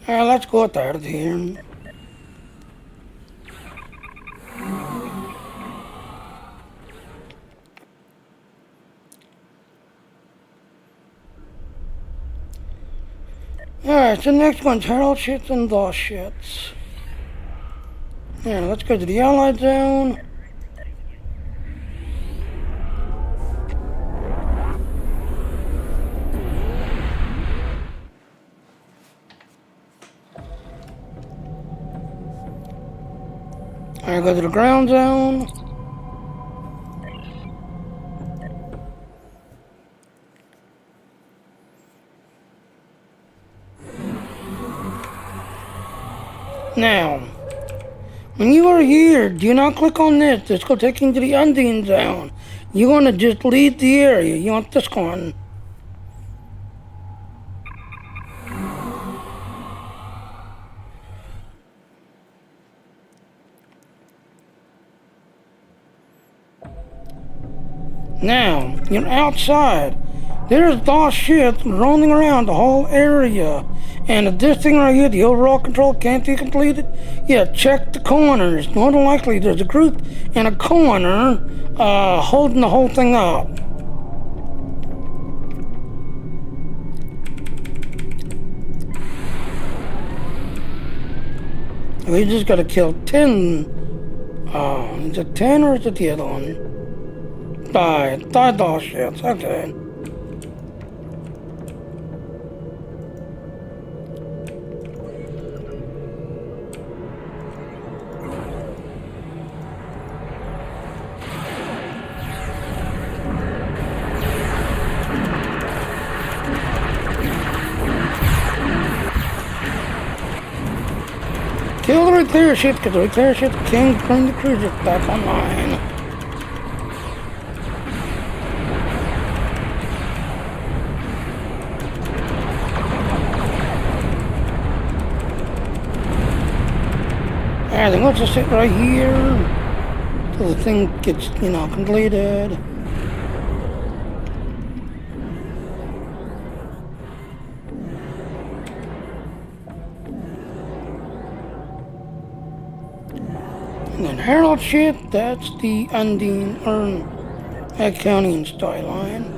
Alright, let's go out of here. Alright, so next one's Herald Shits and Boss Shits. Yeah, let's go to the Allied Zone. I go to the ground zone. Now, when you are here, do not click on this. This will take you to the ending zone. You want to just leave the area. You want this one. Now, you're outside. There's DOS ships roaming around the whole area. And if this thing right here, the overall control, can't be completed, yeah, check the corners. More than likely, there's a group in a corner holding the whole thing up. We just gotta kill 10. Is it 10 or is it the other one? Die DOS ships, okay. Kill the repair ship, because the repair ship can bring the cruiser back online. I think let's just sit right here till the thing gets, completed. And then Herald ship, that's the ending accounting style line.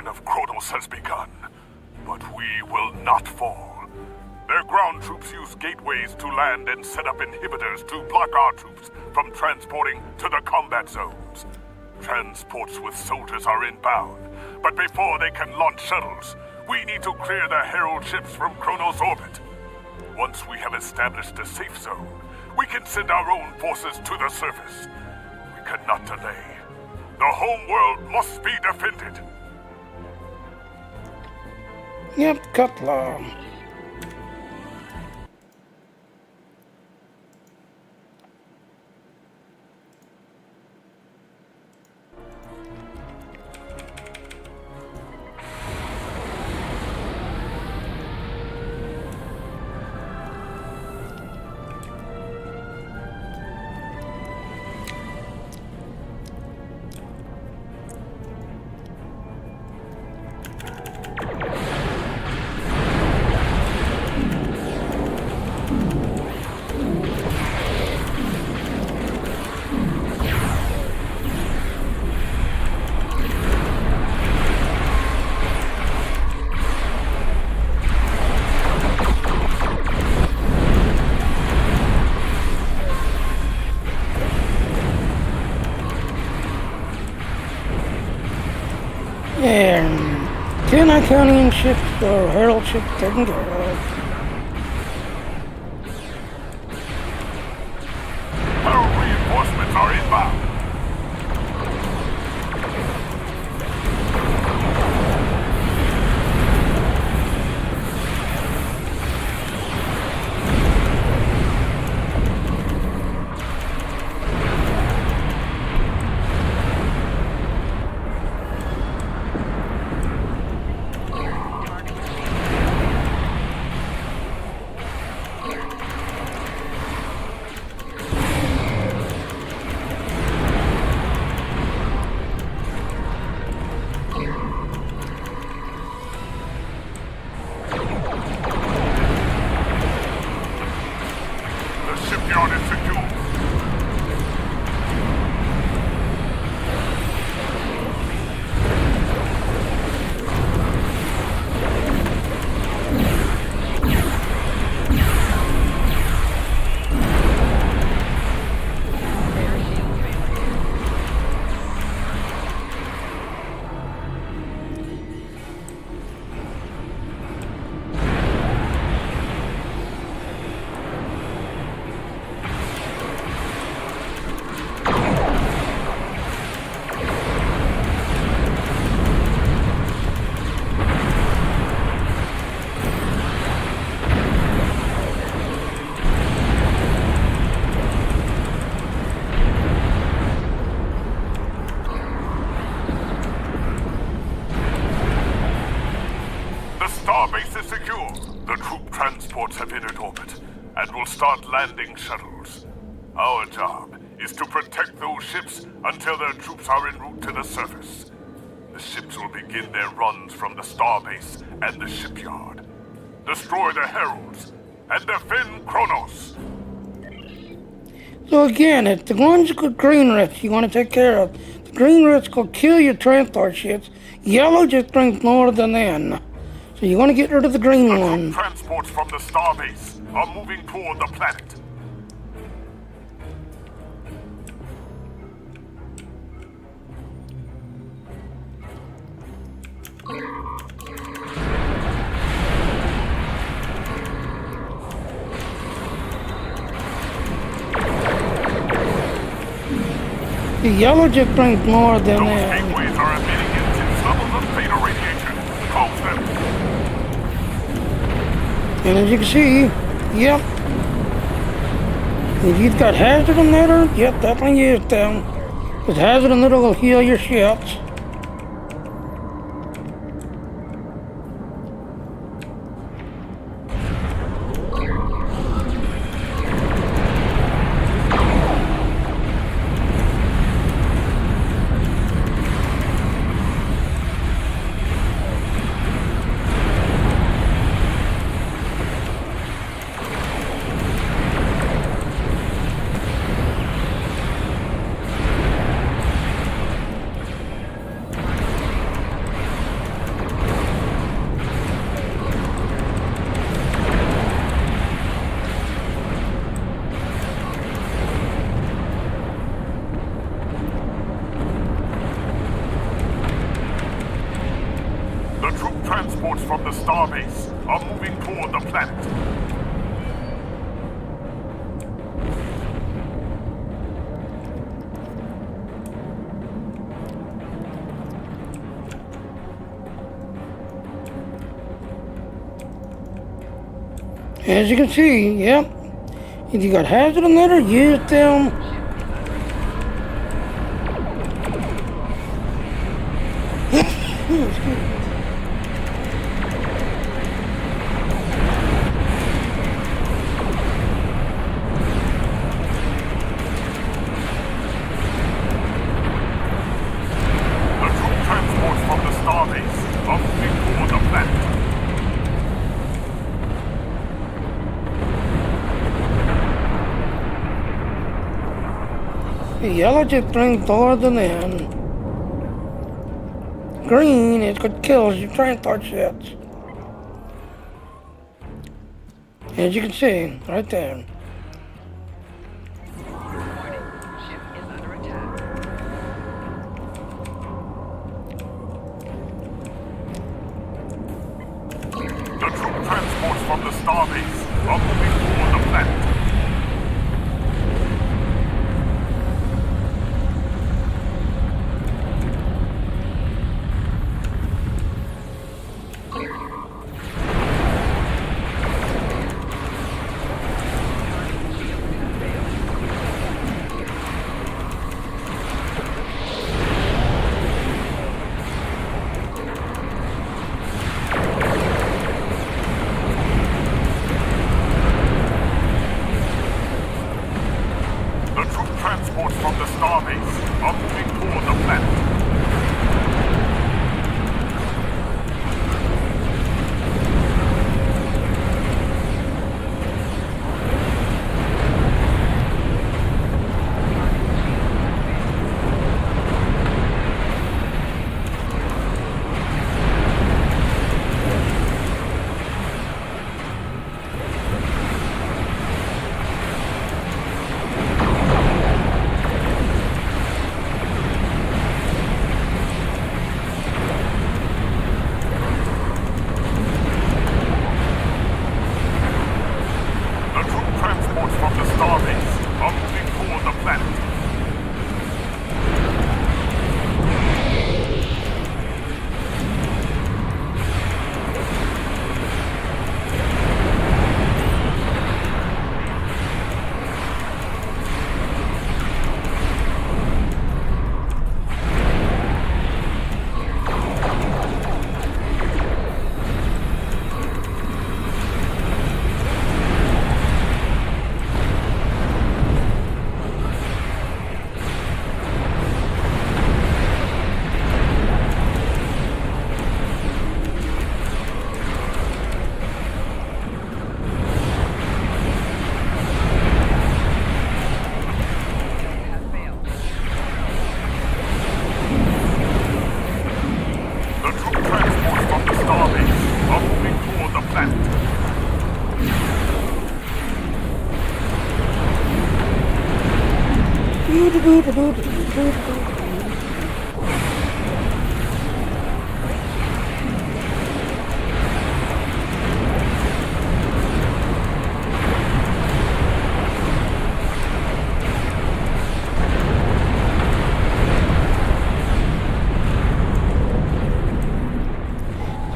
Of Kronos has begun, but we will not fall. Their ground troops use gateways to land and set up inhibitors to block our troops from transporting to the combat zones. Transports with soldiers are inbound, but before they can launch shuttles, we need to clear the Herald ships from Kronos' orbit. Once we have established a safe zone, we can send our own forces to the surface. We cannot delay. The home world must be defended. Yep, Cutler. the Herald ship taken care of. Herald reinforcements are inbound. The shipyard is secure. The starbase is secure. The troop transports have entered orbit and will start landing shuttles. Our job is to protect those ships until their troops are en route to the surface. The ships will begin their runs from the starbase and the shipyard. Destroy the heralds and defend Kronos. So again, it's the ones with green reds you want to take care of. The green reds will kill your transport ships. Yellow just brings more than them. So you want to get rid of the green The one. troop transports from the starbase are moving toward the planet. The yellow just brings more than Those them. gateways are emitting intense levels of beta radiation. Close them. And as you can see, yep. If you've got hazard emitter, yep, definitely use them. Because hazard emitter will heal your ships. The troop transports from the starbase are moving toward the planet. As you can see, yep. If you got hazard emitter, use them. Excuse me. The troop transports from the starbase are moving toward the planet. The yellow just brings more than them. Green is what kills your transport ships. As you can see, right there. Ship is under attack. transports from the starbase are moving toward the planet. Transports from the starbase are moving toward the planet.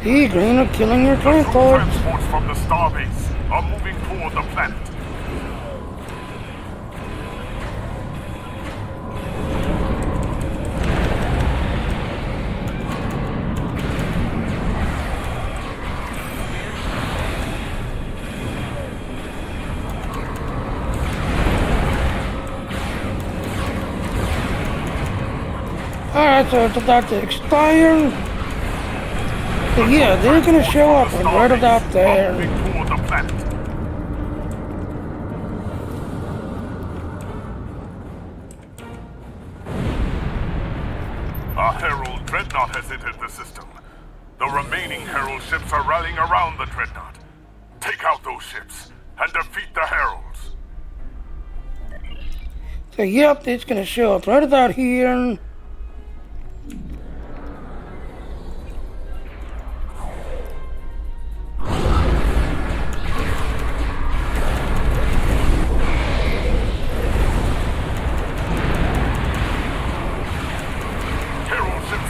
Hey, Green are killing your transports. Transports from the starbase are moving toward the planet. Alright, so it's about to expire. So yeah, they're gonna show up right about there. Toward the planet. A Herald Dreadnought has entered the system. The remaining Herald ships are rallying around the Dreadnought. Take out those ships and defeat the Heralds. So yep, it's gonna show up right about here.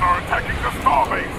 Are attacking the starbase.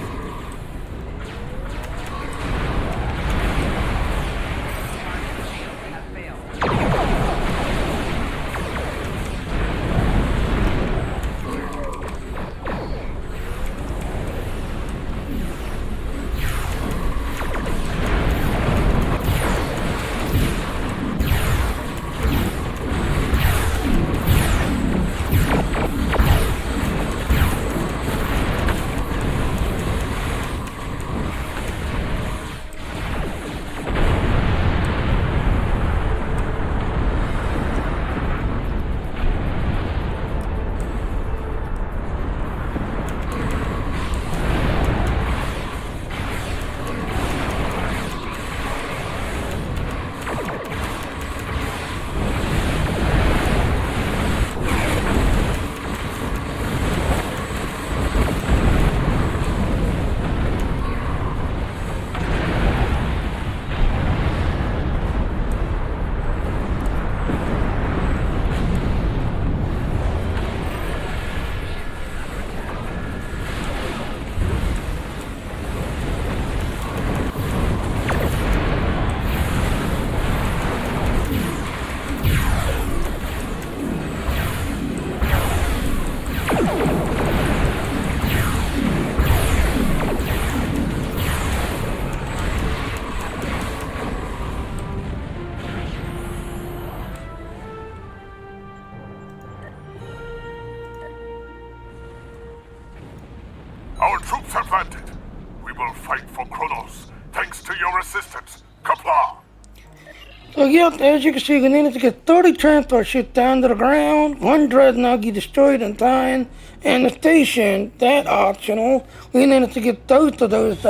So yeah, as you can see, we needed to get 30 transport ships down to the ground, 1 dreadnought get destroyed in time, and the station, that optional, we needed to get both of those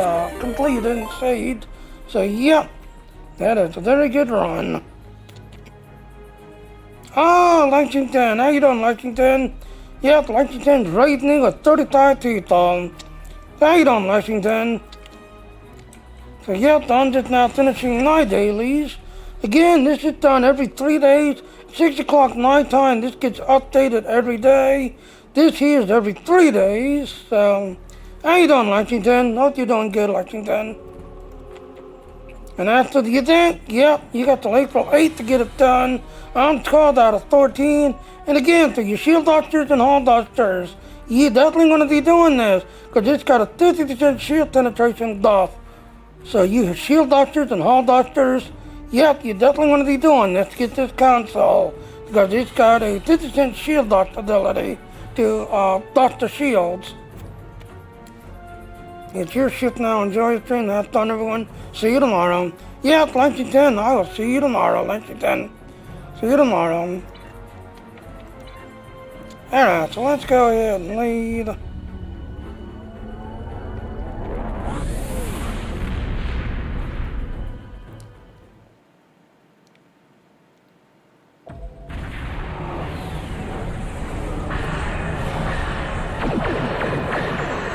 completed and saved. So yeah, that is a very good run. Oh, Lexington, how you doing, Lexington? Yep, Lexington's rating with 35 people. How you doing, Lexington? So yep, I'm just now finishing my dailies. Again, this is done every 3 days, 6 o'clock night time. This gets updated every day. This here is every 3 days. So, how you doing, Lexington? Hope you're doing good, Lexington. And after the event, yep, you got till April 8th to get it done. I'm 12 out of 14. And again, for your shield doctors and hall doctors, you definitely want to be doing this, because it's got a 50% shield penetration buff. So you shield doctors and hall doctors, yep, you definitely want to be doing this to get this console, because it's got a 50% shield doc ability to dock the shields. It's your shift now. Enjoy your stream. Have fun, everyone. See you tomorrow. Yep, Lexington. I will see you tomorrow, Lexington. See you tomorrow. Alright, so let's go ahead and lead.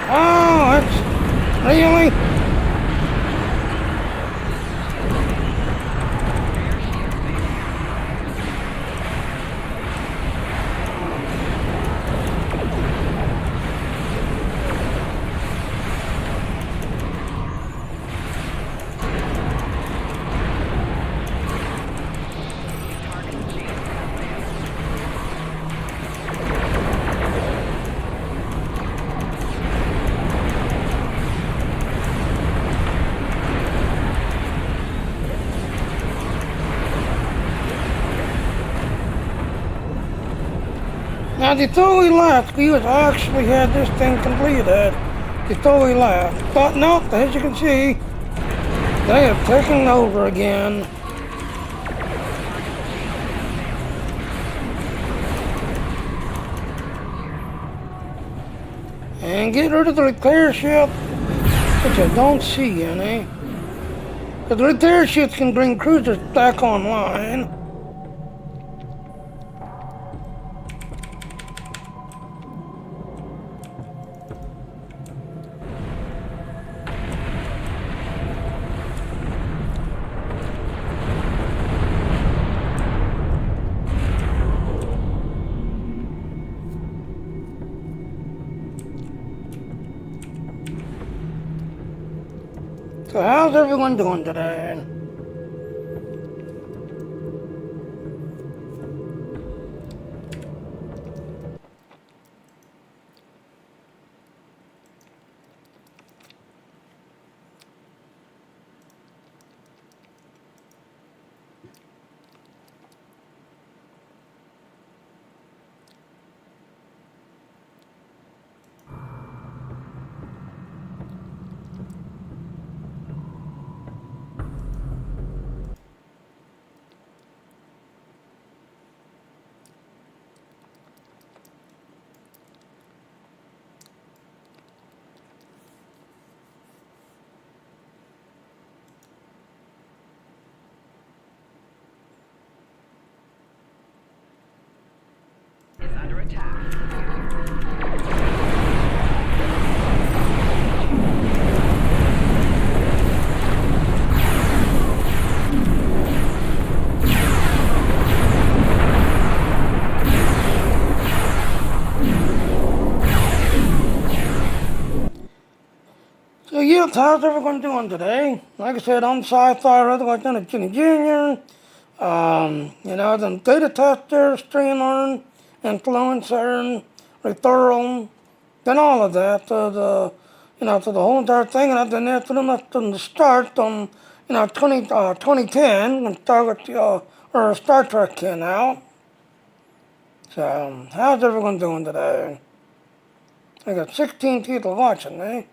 Oh, that's really? Now, before we left, we actually had this thing completed before we left. But no, as you can see, they have taken over again. And get rid of the repair ship, which I don't see any. But the repair ships can bring cruisers back online. So how's everyone doing today? Is under attack. So yeah, how's everyone doing today? Like I said, I'm Sci-Fi, otherwise known as Jimmy Jr. The data tester, streamer, influencer, referral, done all of that to to the whole entire thing, and I've done that pretty much from the start on, 2010 when Star Trek came out. So, how's everyone doing today? I got 16 people watching me.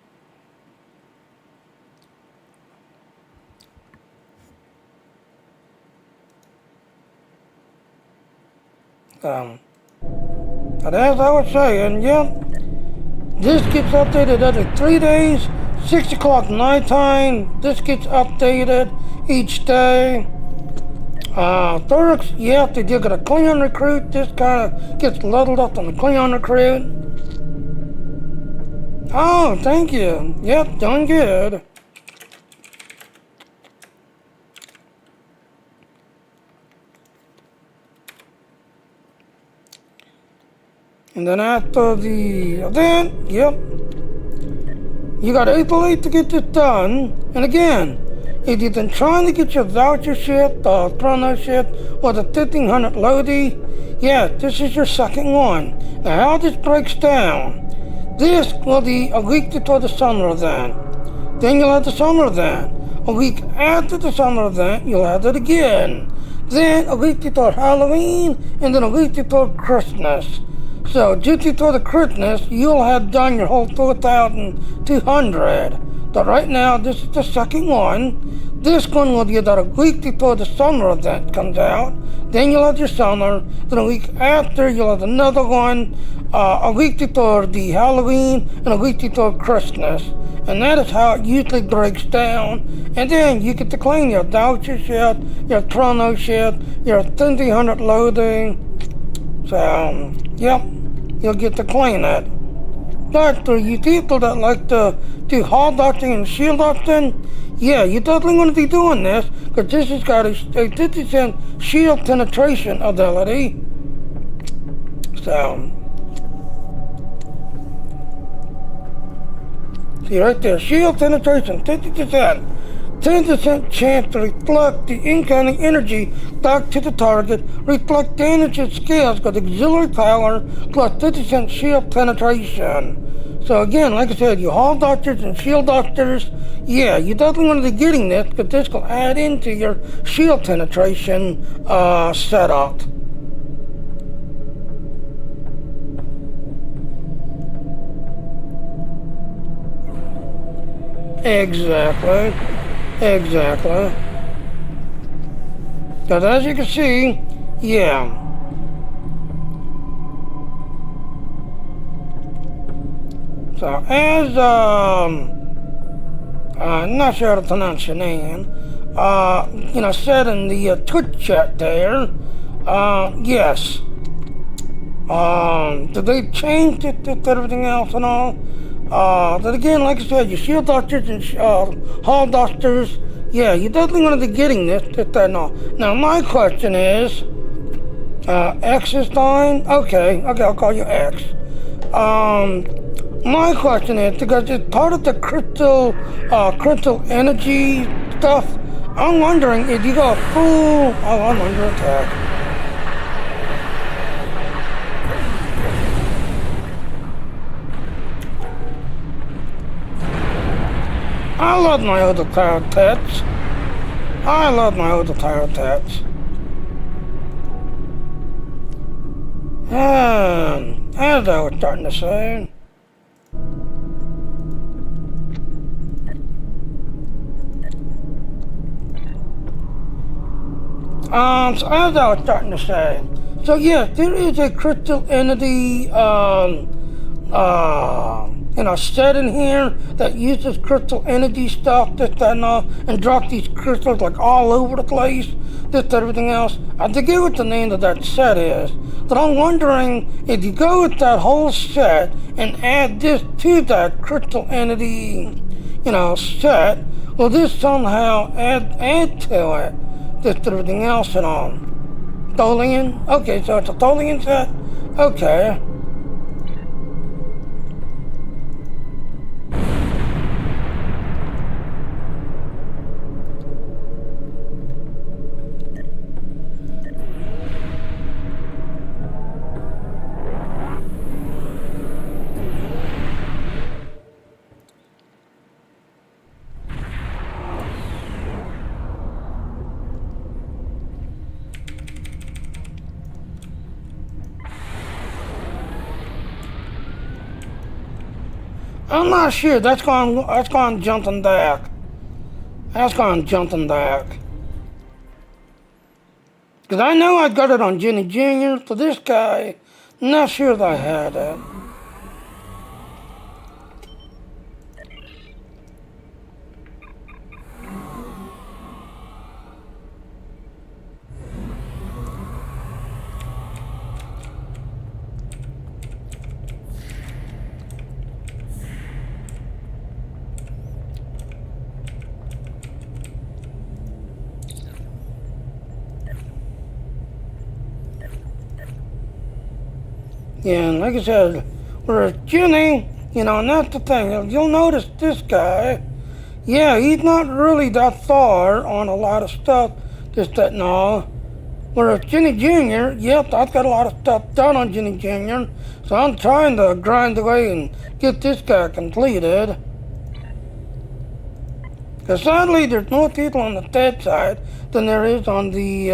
But as I was saying, this gets updated every 3 days, 6 o'clock nighttime. This gets updated each day. Thorax, if they do get a Klingon recruit, this kind of gets leveled up on the Klingon recruit. Oh, thank you. Yep, doing good. And then after the event, you got April 8th to get this done. And again, if you've been trying to get your voucher ship, the chrono ship, or the 1500 Lodi, this is your second one. Now how this breaks down, this will be a week before the summer event. Then you'll have the summer event. A week after the summer event, you'll have it again. Then a week before Halloween, and then a week before Christmas. So just before the Christmas, you'll have done your whole 4,200. But right now, this is the second one. This one will be about a week before the summer event comes out. Then you'll have your summer. Then a week after, you'll have another one. A week before the Halloween, and a week before Christmas. And that is how it usually breaks down. And then you get to claim your voucher ship, your chrono ship, your 1500 loading. So, you'll get to claim it. But for you people that like to do hull docking and shield docking, you definitely want to be doing this, because this has got a 50% shield penetration ability. So, see right there, shield penetration, 50%. 10% chance to reflect the incoming energy back to the target, reflect damage at scales with auxiliary power, plus 50% shield penetration. So again, like I said, you hull doctors and shield doctors, you definitely want to be getting this, because this will add into your shield penetration setup. Exactly. Because as you can see, So as I'm not sure how to pronounce your name, said in the Twitch chat there, yes. Did they change it to everything else and all? But again, like I said, your shield doctors and hull doctors, you definitely want to be getting this and all. Now my question is, X is fine? Okay, I'll call you X. My question is, because it's part of the crystal energy stuff, I'm wondering if you go full, I'm under attack. I love my other tower pets. And as I was starting to say, so yes, there is a crystal entity, set in here that uses crystal energy stuff, this, that, and all, and drop these crystals like all over the place, this, that, everything else. I forget what the name of that set is, but I'm wondering if you go with that whole set and add this to that crystal entity, set, will this somehow add to it, this, that, everything else and all. Tholian? Okay, so it's a Tholian set? Okay. I'm not sure. That's gone jumping back. Because Because I know I got it on Jenny Jr., so this guy, not sure that I had it. Yeah, and like I said, whereas Jenny, you know, and that's the thing. You'll notice this guy, yeah, he's not really that far on a lot of stuff, this, that, and all. Whereas Jenny Jr., yep, I've got a lot of stuff done on Jenny Jr., so I'm trying to grind away and get this guy completed. Because sadly, there's more people on the dead side than there is on the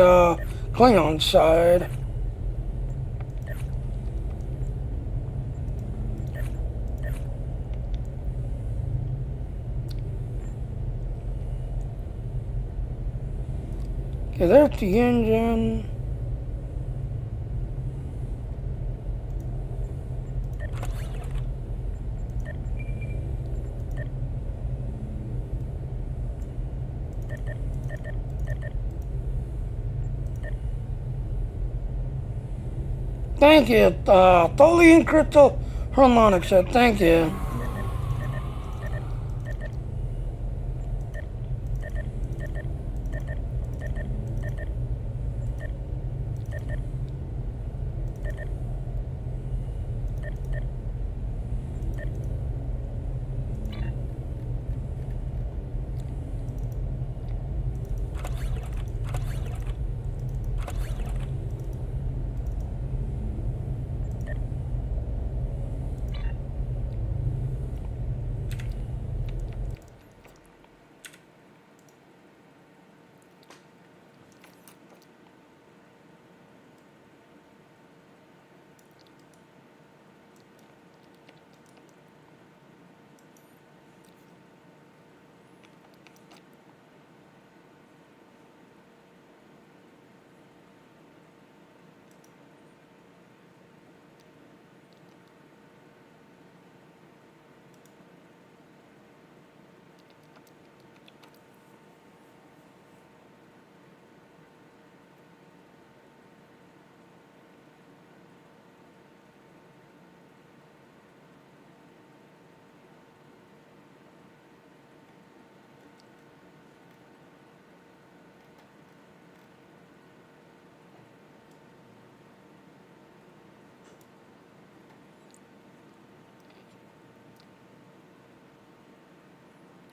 Klingon side. Okay, there's the engine. Thank you, Tholian Crystal Harmonic said thank you.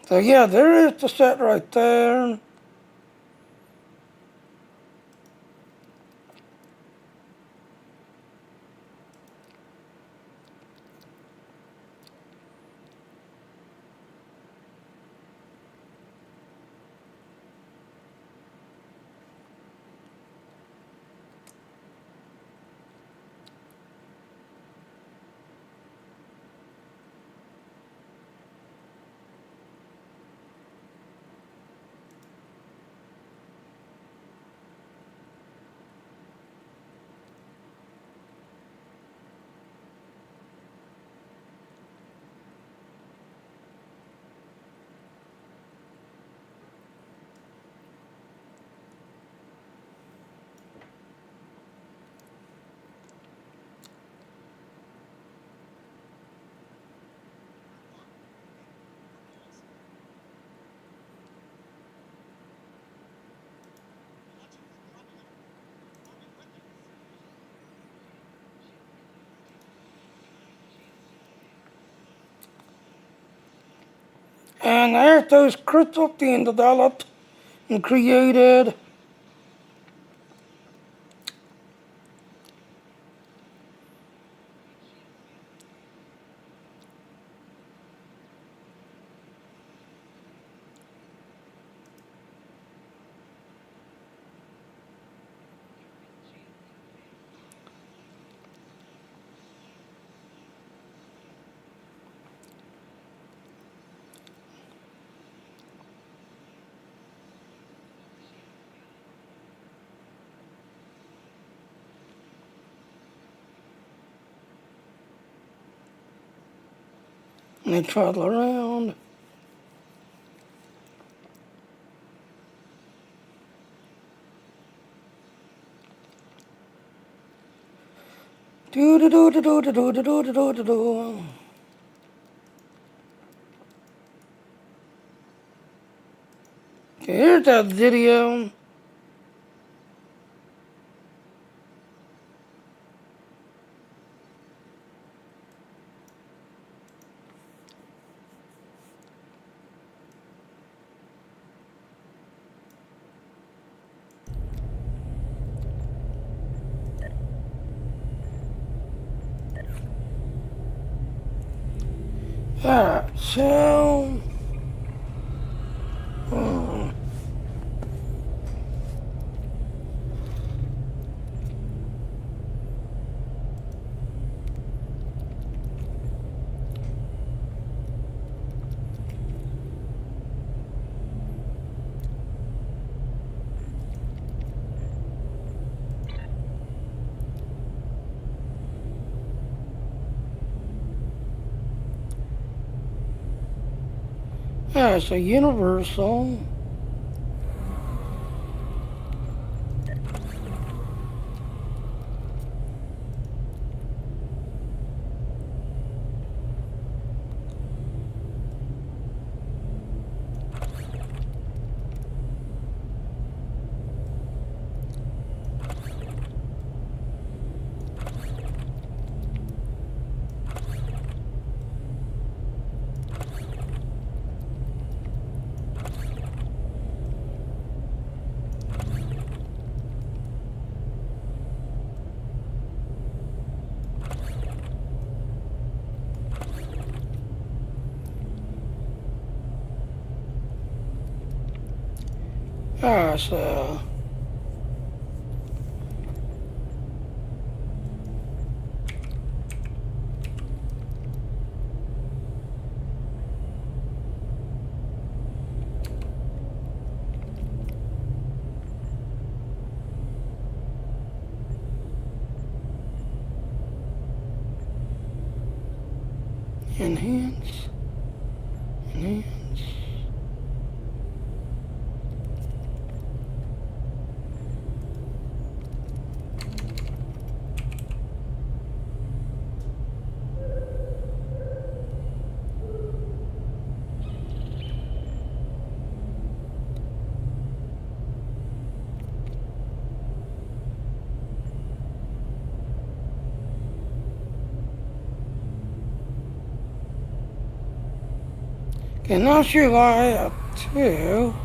So yeah, there is the set right there. And there's those crystals being developed and created. they travel around. Do do do do do do do do do do do do. Okay, here's that video. Alright, so yeah, it's a universal. Alright, so enhance, enhance. Okay, now she's going up to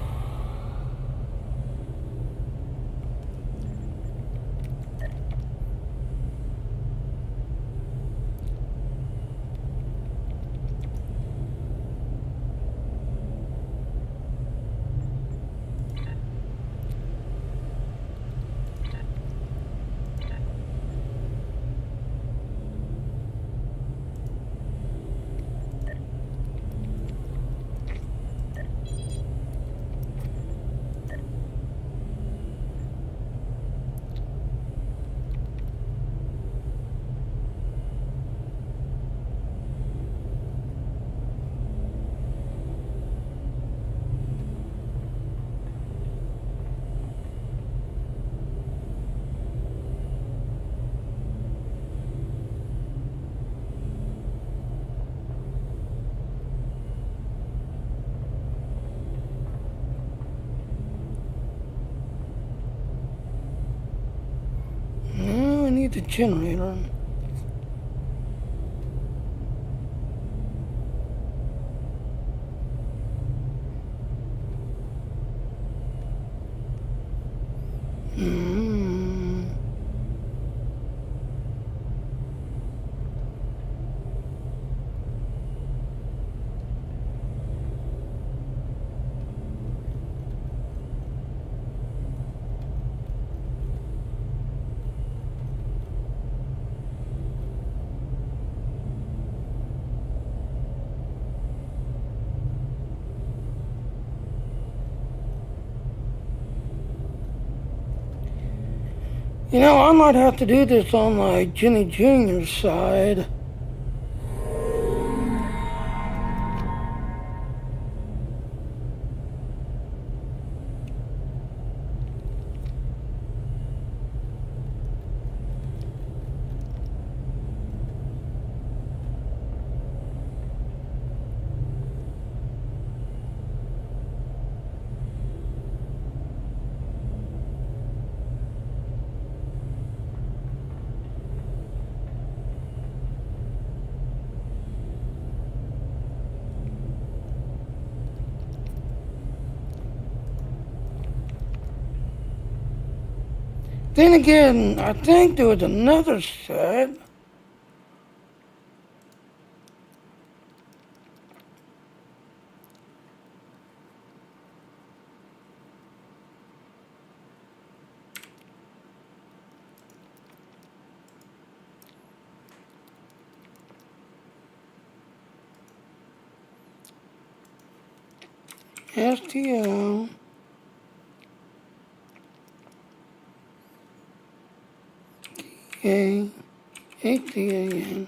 I need the generator. You know, I might have to do this on my Jenny Jr. side. Then again, I think there was another set. STO. ATAN.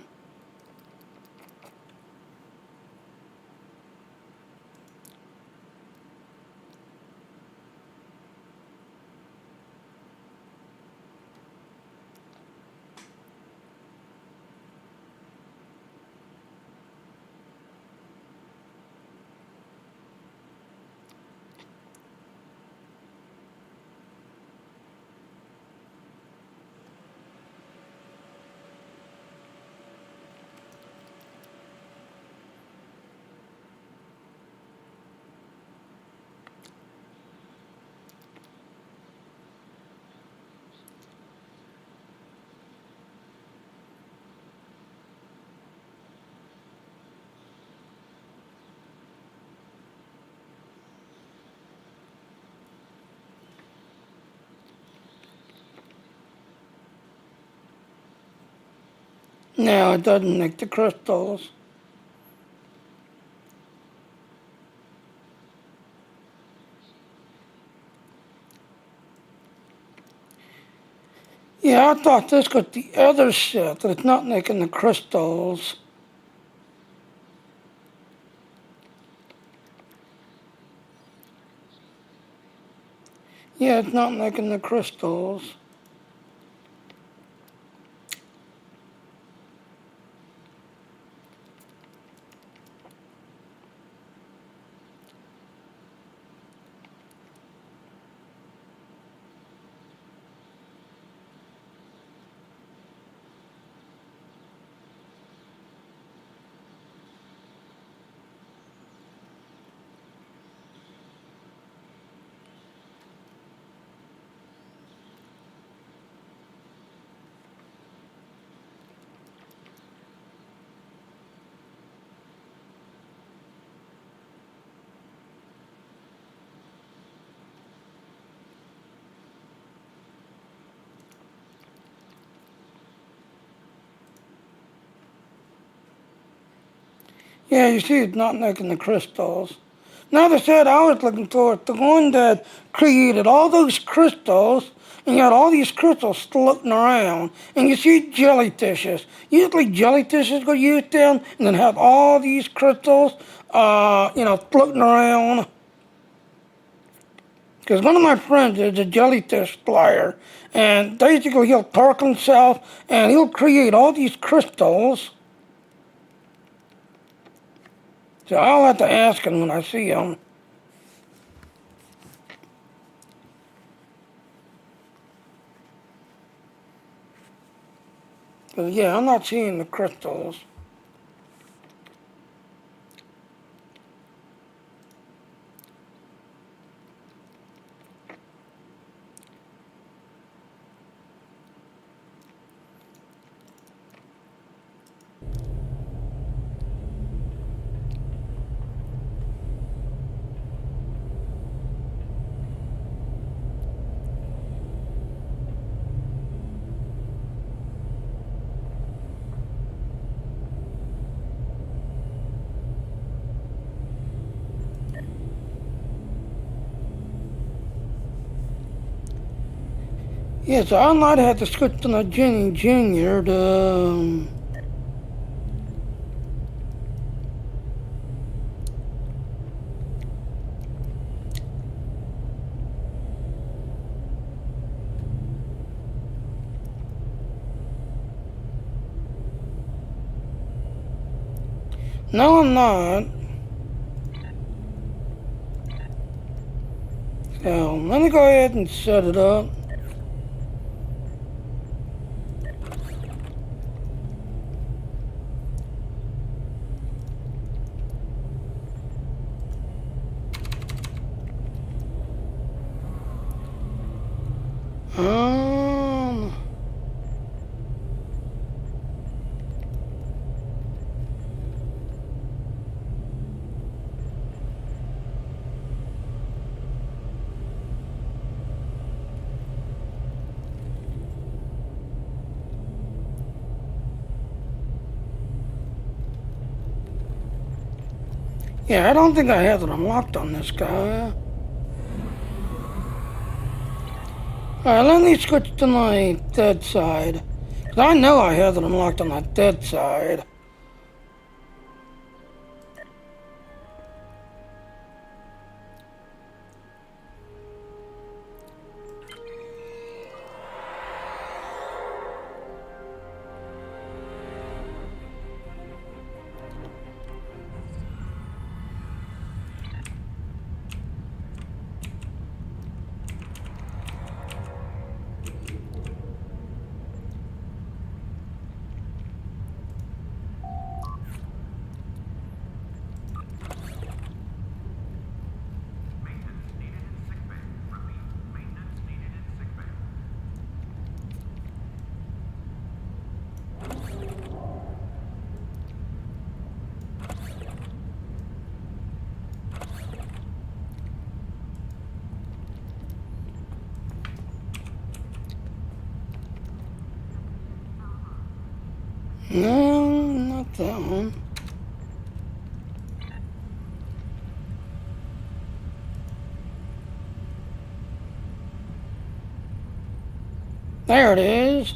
No, it doesn't make the crystals. Yeah, I thought this was the other set, that it's not making the crystals. Yeah, it's not making the crystals. Yeah, you see it's not making the crystals. Now the set I was looking for is the one that created all those crystals, and you had all these crystals floating around, and you see jellyfishes. Usually jellyfishes go use them, and then have all these crystals, floating around. Because one of my friends is a jellyfish flyer, and basically he'll torque himself, and he'll create all these crystals. So I'll have to ask him when I see him. Because, yeah, I'm not seeing the crystals. Yeah, so I might have to switch to the Jenny Jr. to... No, I'm not. So, let me go ahead and set it up. Yeah, I don't think I have it unlocked on this guy. Alright, let me switch to my dead side. 'Cause I know I have it unlocked on that dead side. No, not that one. There it is.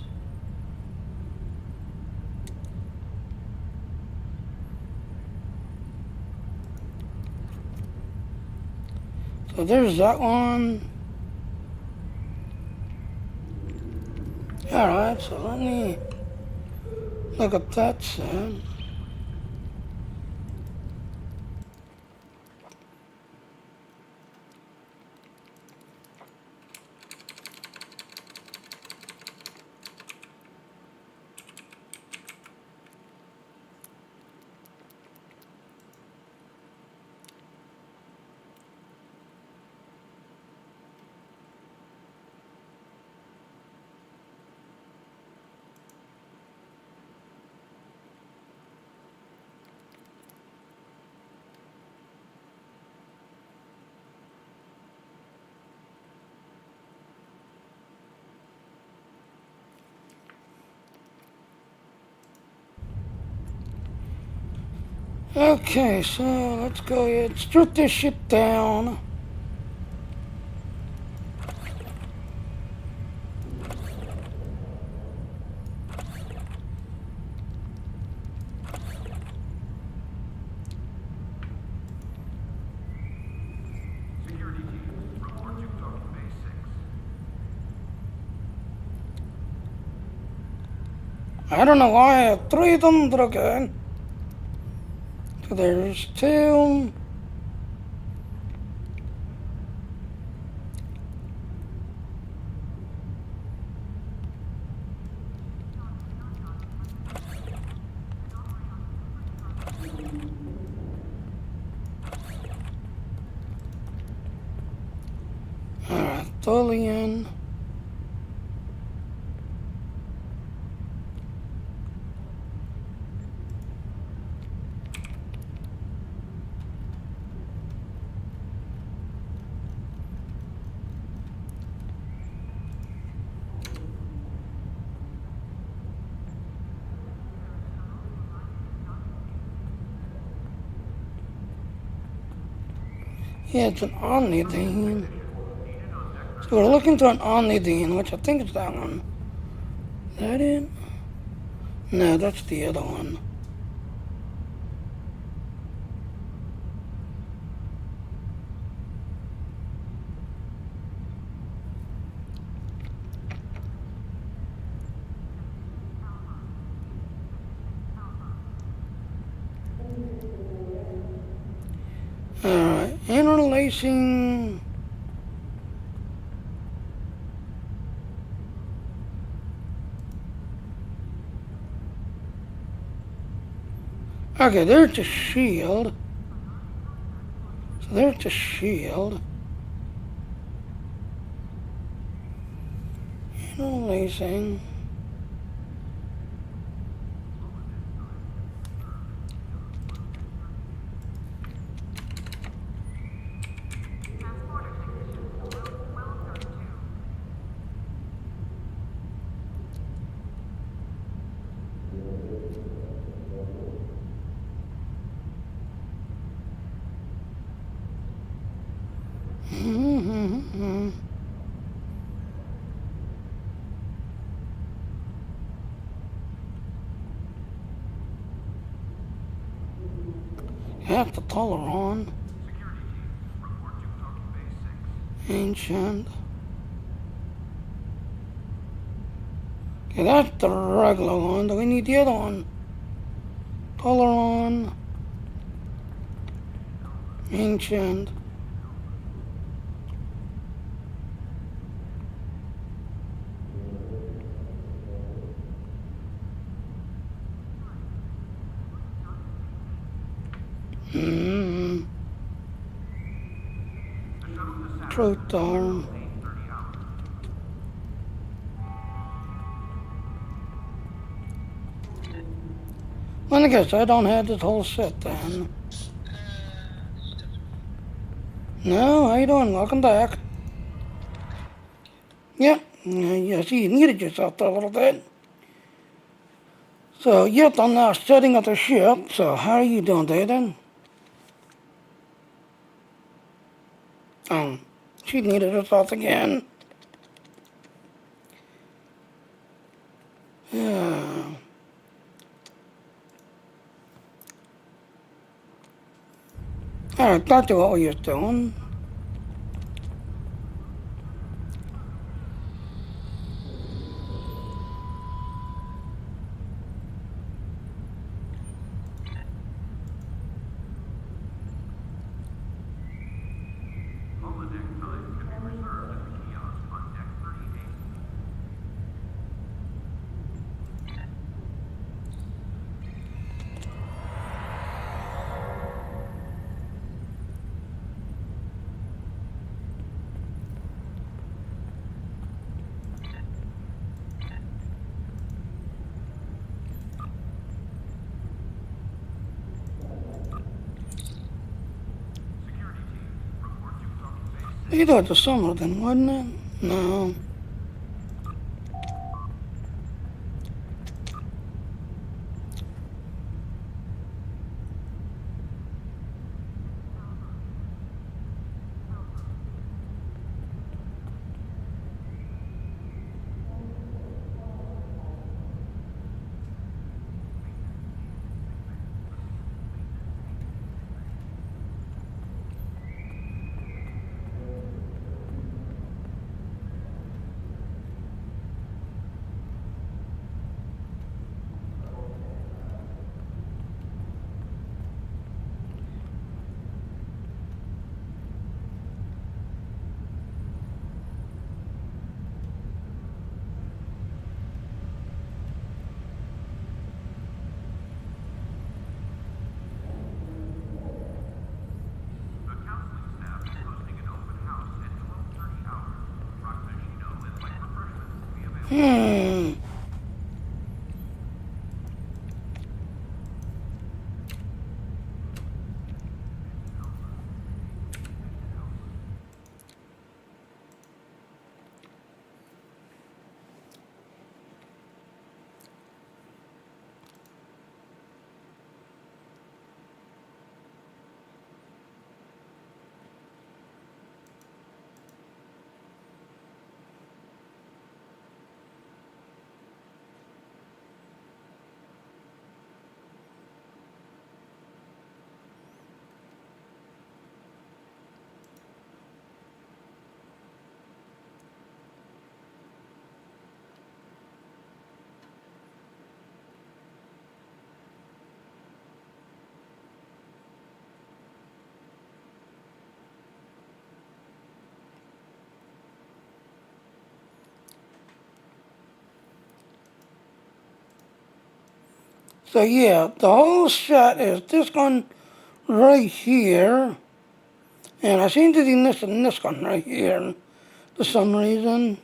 So there's that one. Alright, so let me look at that set. Okay, so let's go ahead and strip this shit down. I don't know why I have 3 of them, but okay. So there's 2. Alright, Tholian. Yeah, it's an Omnidine. So we're looking for an Omnidine, which I think is that one. Is that it? No, that's the other one. Alright, interlacing. Okay, there's the shield. So there's the shield. Interlacing. Have the Toleron. Ancient. Okay, that's the regular one. Do we need the other one? Toleron. Ancient. Truth arm. Well, I guess I don't have this whole set then. No, how you doing? Welcome back. Yep. Yeah, see, you needed yourself there a little bit. So, yep, I'm now setting up the ship. So, how are you doing, David? She needed herself again. Yeah. Alright, back to what we were doing. You thought it was summer then, wasn't it? No. So yeah, the whole set is this one right here. And I seem to be missing this one right here for some reason.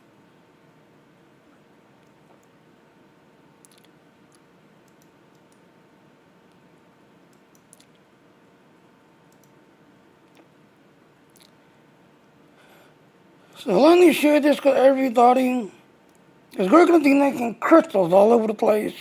So let me share this with everybody. Because we're going to be making crystals all over the place.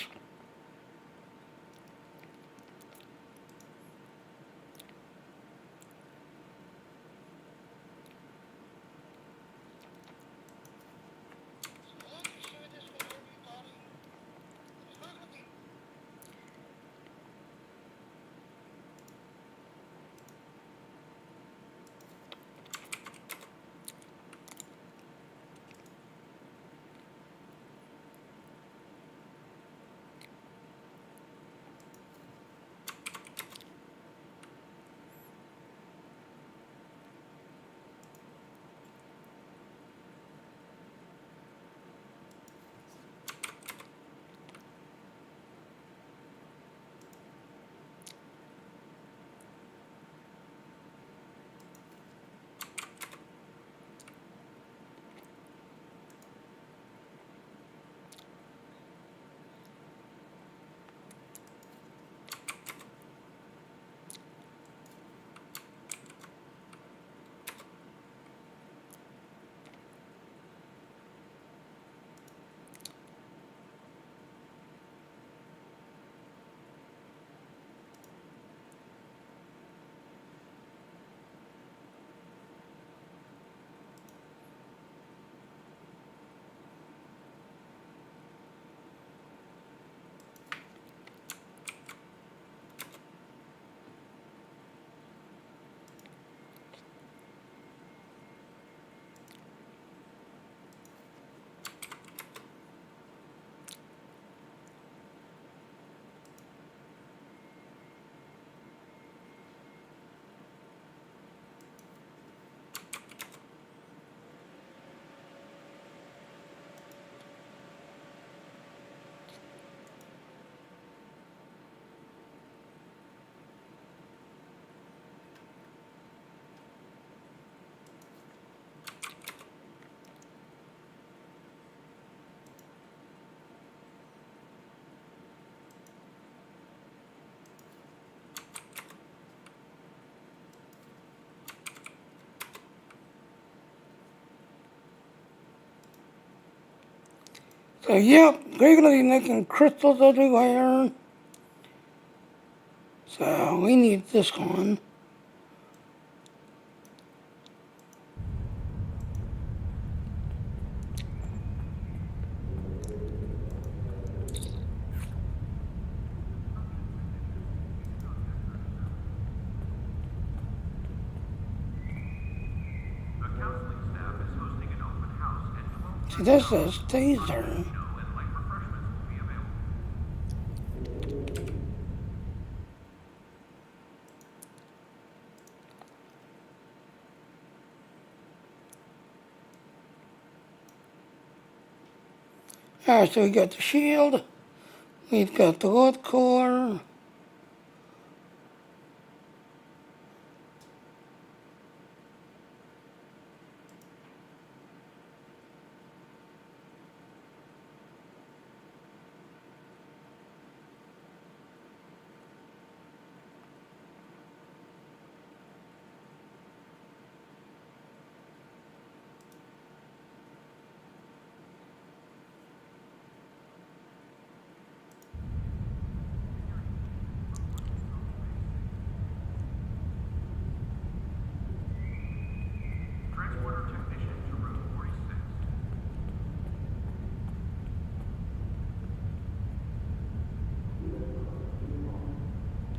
So, yep, they're going to be making crystals everywhere. So, we need this one. See, this says taser. Alright, so we got the shield. We've got the wood core.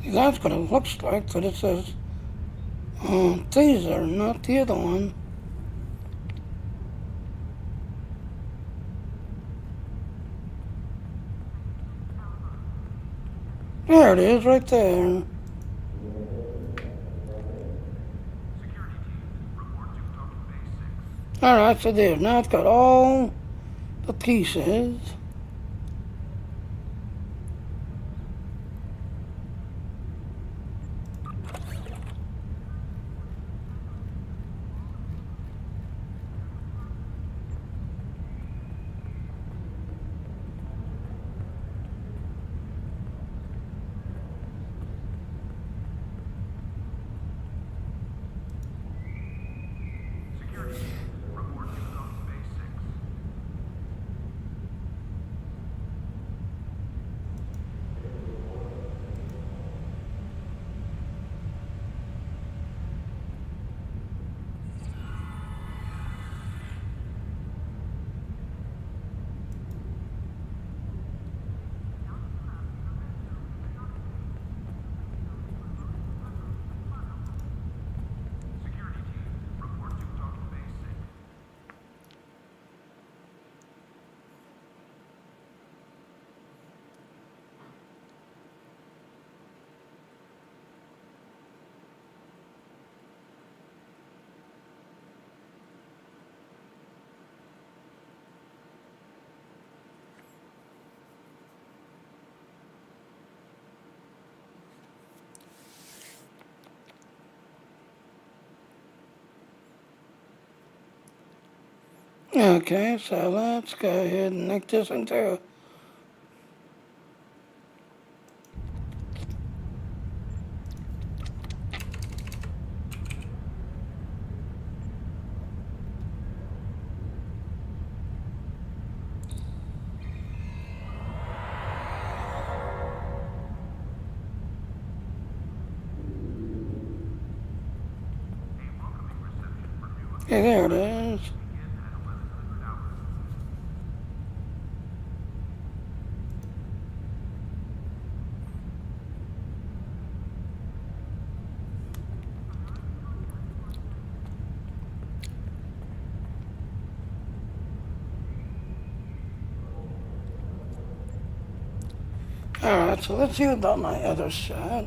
That's what it looks like, but it says taser, not the other one. There it is, right there. Alright, so there. Now it's got all the pieces. Okay, so let's go ahead and make this into. Okay, there it is. Alright, so let's see about my other shot.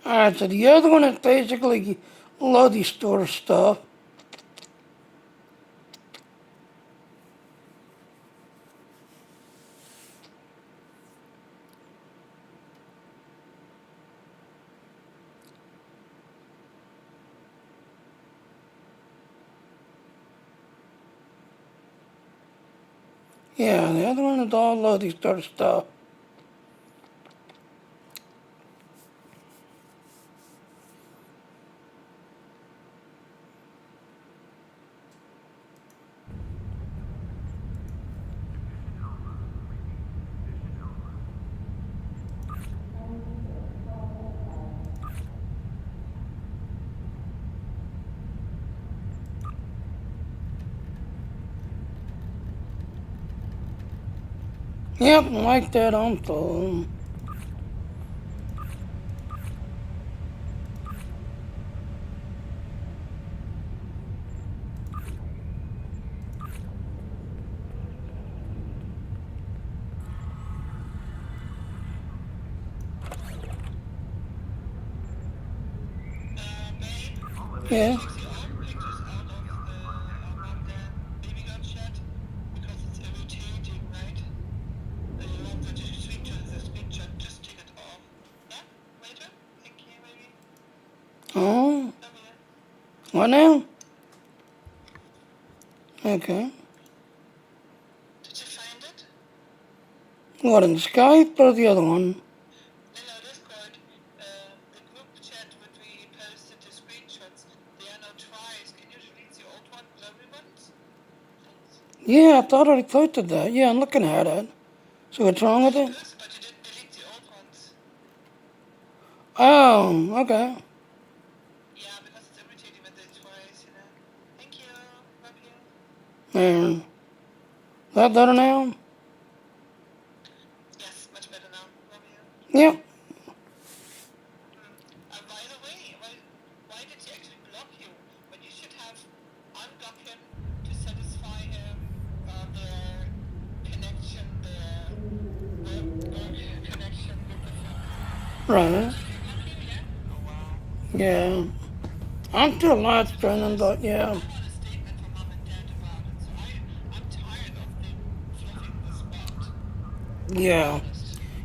Alright, so the other one is basically Vanity Store stuff. Yeah, the other one is all Vanity Store stuff. Yep, like that on phone. Babe, Yeah. take the old pictures out of the baby girl chat because it's irritating, right? You want the screenshot, just take it off. Yeah? Later? Thank you, baby. Oh, Love you. what now? Okay. Did you find it? What, in Skype or the other one? No, Discord. The group chat which we posted the screenshots. There are no tries. Can you delete the old one, blurry ones? Thanks. Yeah, I thought I already posted that. Yeah, I'm looking at it. So what's wrong with it? Yes, but you didn't delete the old ones. Oh, okay. Yeah, because it's irritating when they twice, you know. Thank you. Love you. There. That better now? Yes, much better now. Love you. Yep. By the way, why did he actually block you when you should have unblocked him to satisfy him their connection, their connection with the phone? Right. Did he block you? Yeah. Oh wow. Yeah. I'm still live streaming, but yeah. I want a statement from mom and dad about it. So I'm tired of them fluffing the spot. Yeah.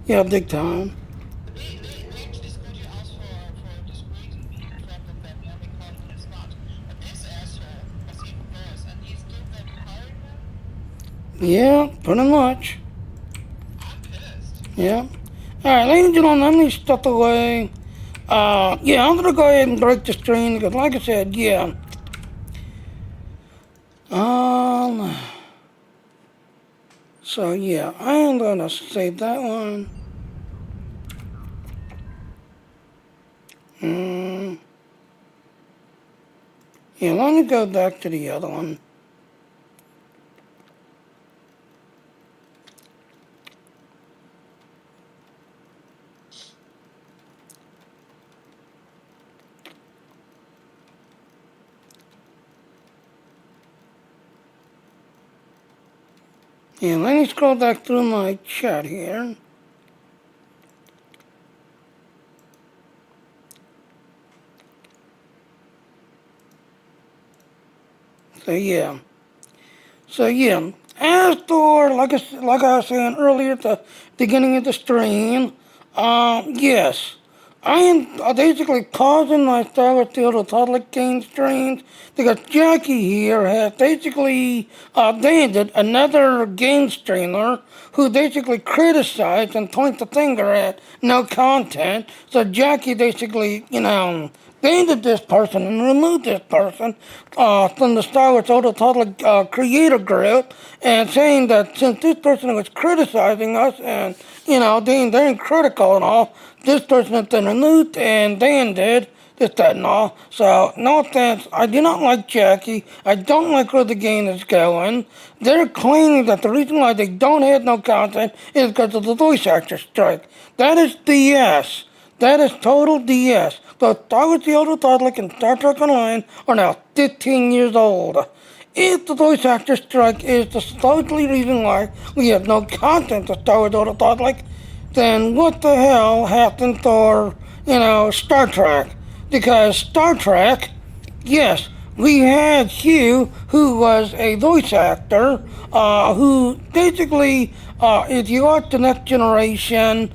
Yeah, big time. They actually scored you out for discreet in front of them, yeah, because it's not. But this asshole was even worse, and he's still them hiring them? Yeah, pretty much. I'm pissed. Yeah. Alright, ladies and gentlemen, let me step away. Yeah, I'm gonna go ahead and break the stream because, like I said, yeah. So yeah, I am gonna save that one. Yeah, let me go back to the other one. Yeah, let me scroll back through my chat here. So yeah, as for like I was saying earlier at the beginning of the stream, yes, I am basically pausing my Star Wars Theater Public game streams because Jackie here has basically banded another game streamer who basically criticized and points the finger at no content. So Jackie basically, banded this person and removed this person from the Star Wars Auto Public creator group and saying that since this person was criticizing us and, being critical and all, this person has been removed and banded, this, that, and all. So, no offense, I do not like Jackie. I don't like where the game is going. They're claiming that the reason why they don't have no content is because of the voice actor strike. That is BS. That is total DS. The Star Wars The Old Republic and Star Trek Online are now 15 years old. If the voice actor strike is the supposedly reason why we have no content to Star Wars The Old Republic, then what the hell happened for, Star Trek. Because Star Trek, yes, we had Hugh, who was a voice actor, who basically, if you watch the Next Generation,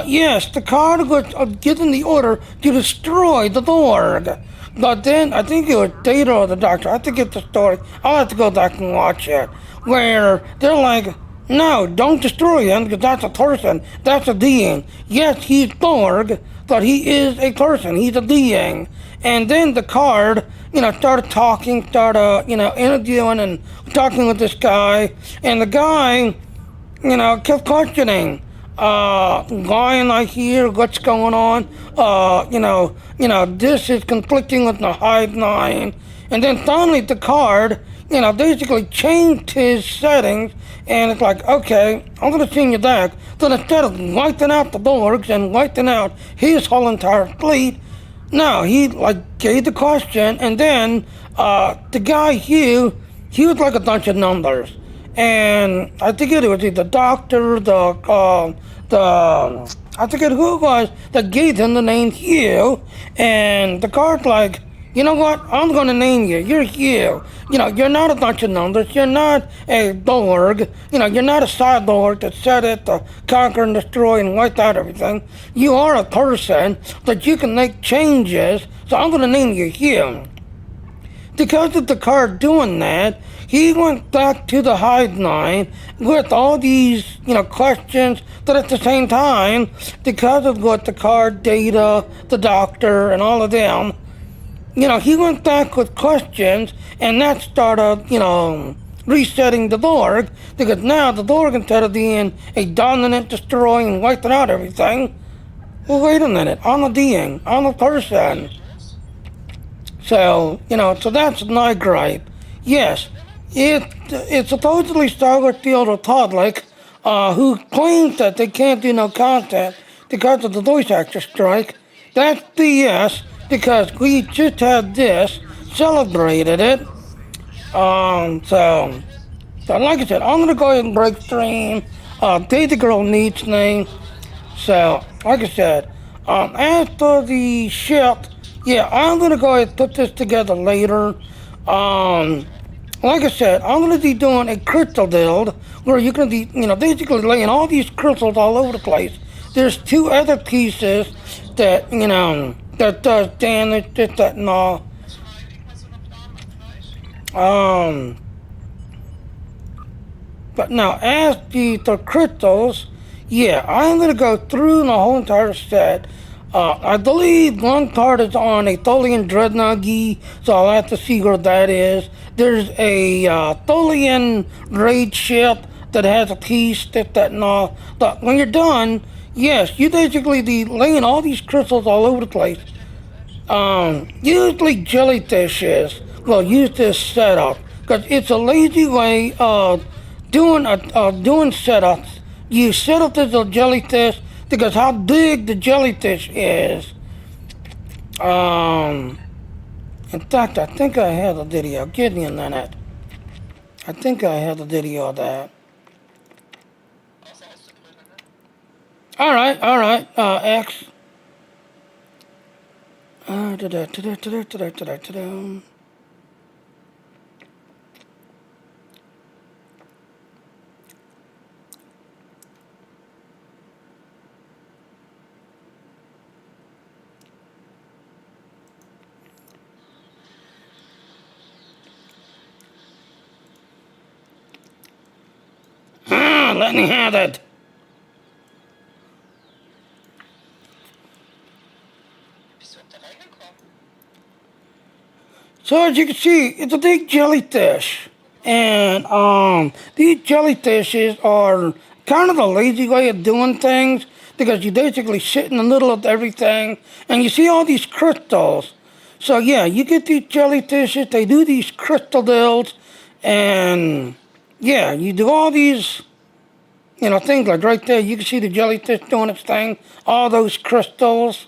yes, the card was given the order to destroy the Borg. But then, I think it was Data or the Doctor, I have to get the story, I'll have to go back and watch it, where they're like, no, don't destroy him because that's a person. That's a being. Yes, he's Borg, but he is a person. He's a being. And then the card, started talking, interviewing and talking with this guy. And the guy, kept questioning. Why am I here? What's going on? This is conflicting with the Hive 9. And then finally the card, basically changed his settings, and it's like, okay, I'm gonna send you back. So instead of wiping out the Borgs and wiping out his whole entire fleet, no, he gave the question, and then the guy Hugh, he was like a bunch of numbers, and I think it was the doctor, I forget who it was that gave him the name Hugh, and the card's like, you know what? I'm gonna name you. You're Hugh. You're not a bunch of numbers. You're not a Borg. You're not a cyborg that set it to conquer and destroy and wipe out everything. You are a person, but you can make changes. So I'm gonna name you Hugh. Because of the card doing that, he went back to the Hive 9 with all these, questions, but at the same time, because of what the card, Data, the Doctor, and all of them, he went back with questions, and that started, resetting the Borg, because now the Borg, instead of being a dominant, destroying, wiping out everything, well, wait a minute, I'm a being, I'm a person. So, so that's my gripe. Yes, it supposedly started the Republic, who claims that they can't do no content because of the voice actor strike. That's BS, because we just had this, celebrated it. So like I said, I'm gonna go ahead and break stream. Data Girl needs name. So, like I said, as for the ship, yeah, I'm gonna go ahead and put this together later. Like I said, I'm gonna be doing a crystal build where you're gonna be, basically laying all these crystals all over the place. There's two other pieces that, that does damage, this, that, and all. But now, as the crystals, yeah, I'm gonna go through the whole entire set. I believe one card is on a Tholian Dreadnought, so I'll have to see where that is. There's a Tholian raid ship that has a piece, this, that, and all. But when you're done, yes, you basically be laying all these crystals all over the place. Usually jellyfishes will use this setup because it's a lazy way of doing setups. You set up as a jellyfish because how big the jellyfish is. In fact, I think I have a video. Give me a minute. I think I have a video of that. All right. X. Let me have it. So as you can see, it's a big jellyfish. And these jellyfishes are kind of a lazy way of doing things because you basically sit in the middle of everything and you see all these crystals. So yeah, you get these jellyfishes, they do these crystal builds, and yeah, you do all these, things like right there, you can see the jellyfish doing its thing, all those crystals.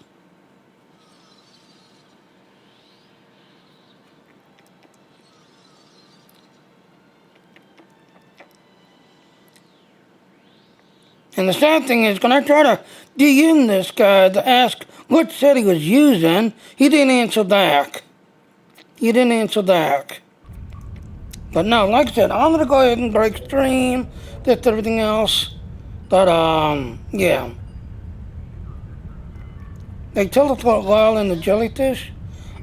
And the sad thing is, when I try to DM this guy to ask what set he was using, he didn't answer back. He didn't answer back. But no, like I said, I'm gonna go ahead and break stream, get everything else. But yeah. They teleport while in the jellyfish?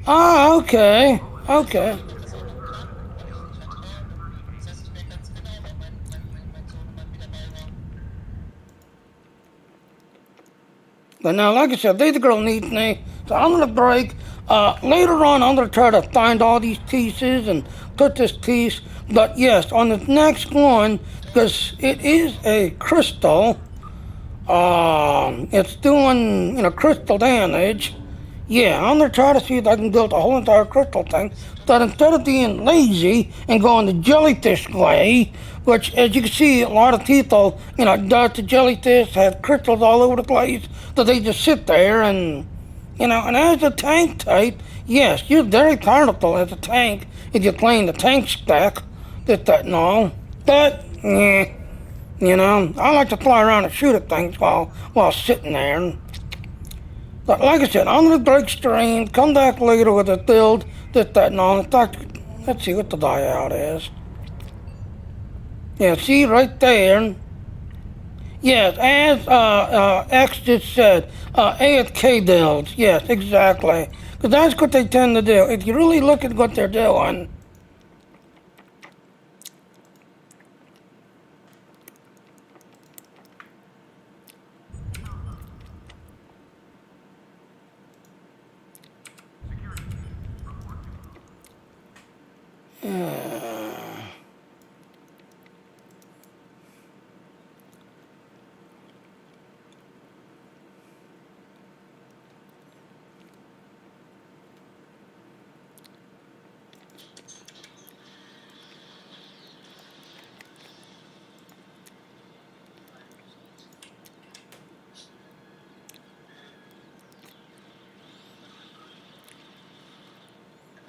Ah, okay. Okay. Das heißt, ich merke ganz genau, weil mein Sohn immer wieder dabei war. But now, like I said, the girl needs me, so I'm gonna break. Later on, I'm gonna try to find all these pieces and put this piece. But yes, on the next one, because it is a crystal, it's doing, crystal damage. Yeah, I'm gonna try to see if I can build a whole entire crystal thing. But instead of being lazy and going the jellyfish way, which, as you can see, a lot of people, does the jellyfish, have crystals all over the place, so they just sit there and, and as a tank type, yes, you're very powerful as a tank if you're playing the tank stack, this, that, and all. But, yeah. I like to fly around and shoot at things while sitting there. But like I said, I'm going to break stream, come back later with a build, this, that, and all. In fact, let's see what the die out is. Yeah, see right there. Yes, as X just said, AFK builds. Yes, exactly. Because that's what they tend to do. If you really look at what they're doing,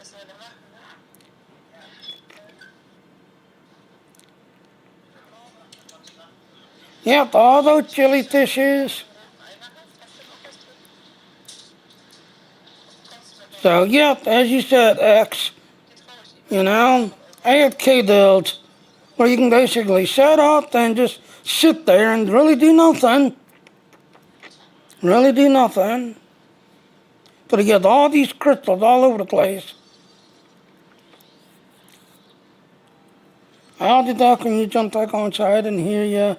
Was wir da machen, ne? yep, all those jellyfishes. So, yep, as you said, X, AFK builds, where you can basically set up and just sit there and really do nothing. Really do nothing. But you get all these crystals all over the place. How did that when you jumped back on side and hear you?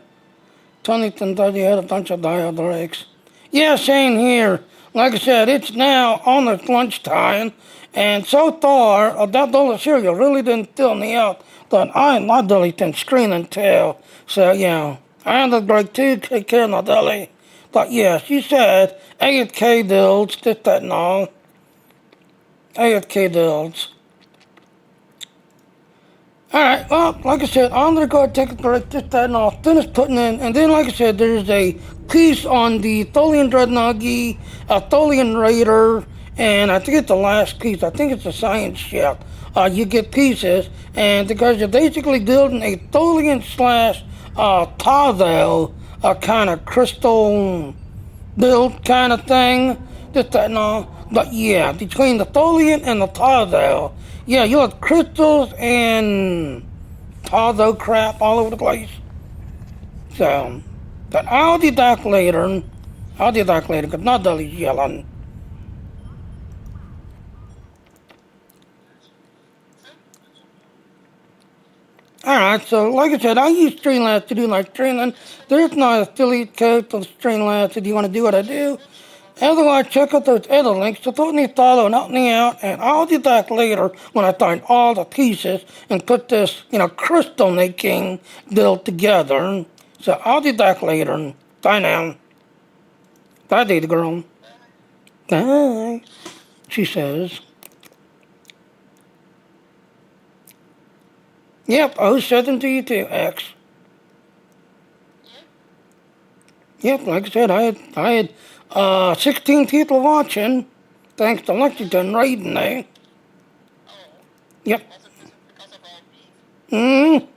Tonnington thought you had a bunch of dial breaks. Yeah, same here. Like I said, it's now almost lunchtime, and so far, that bowl of cereal really didn't fill me up, but I'm not deleting screen until, so yeah, I had to break to take care of my belly. But yes, you said AFK builds, this, that, and all. AFK builds. Alright, well, like I said, I'm going to go ahead and take a break, this, that, and all. Finish putting in, and then, like I said, there's a piece on the Tholian Dreadnought, a Tholian Raider, and I think it's the last piece. I think it's a science ship. You get pieces, and because you're basically building a Tholian slash Pahvo kind of crystal build kind of thing, this, that, and all. But yeah, between the Tholian and the Pahvo, yeah, you'll have crystals and Pahvo crap all over the place. So, but I'll be back later. I'll be back later, because Nodally's yelling. Alright, so like I said, I use Streamlabs to do my streaming. There's no affiliate code for Streamlabs if you want to do what I do. Otherwise, check out those other links. Support me, follow, and help me out. And I'll be back later when I find all the pieces and put this, crystal making build together. So I'll be back later. Bye now. Bye, Data Girl. Bye, she says. Yep, 07 to you too, X. Yep, like I said, I had 16 people watching, thanks to Lexington raiding there. Yep. Because of our beef.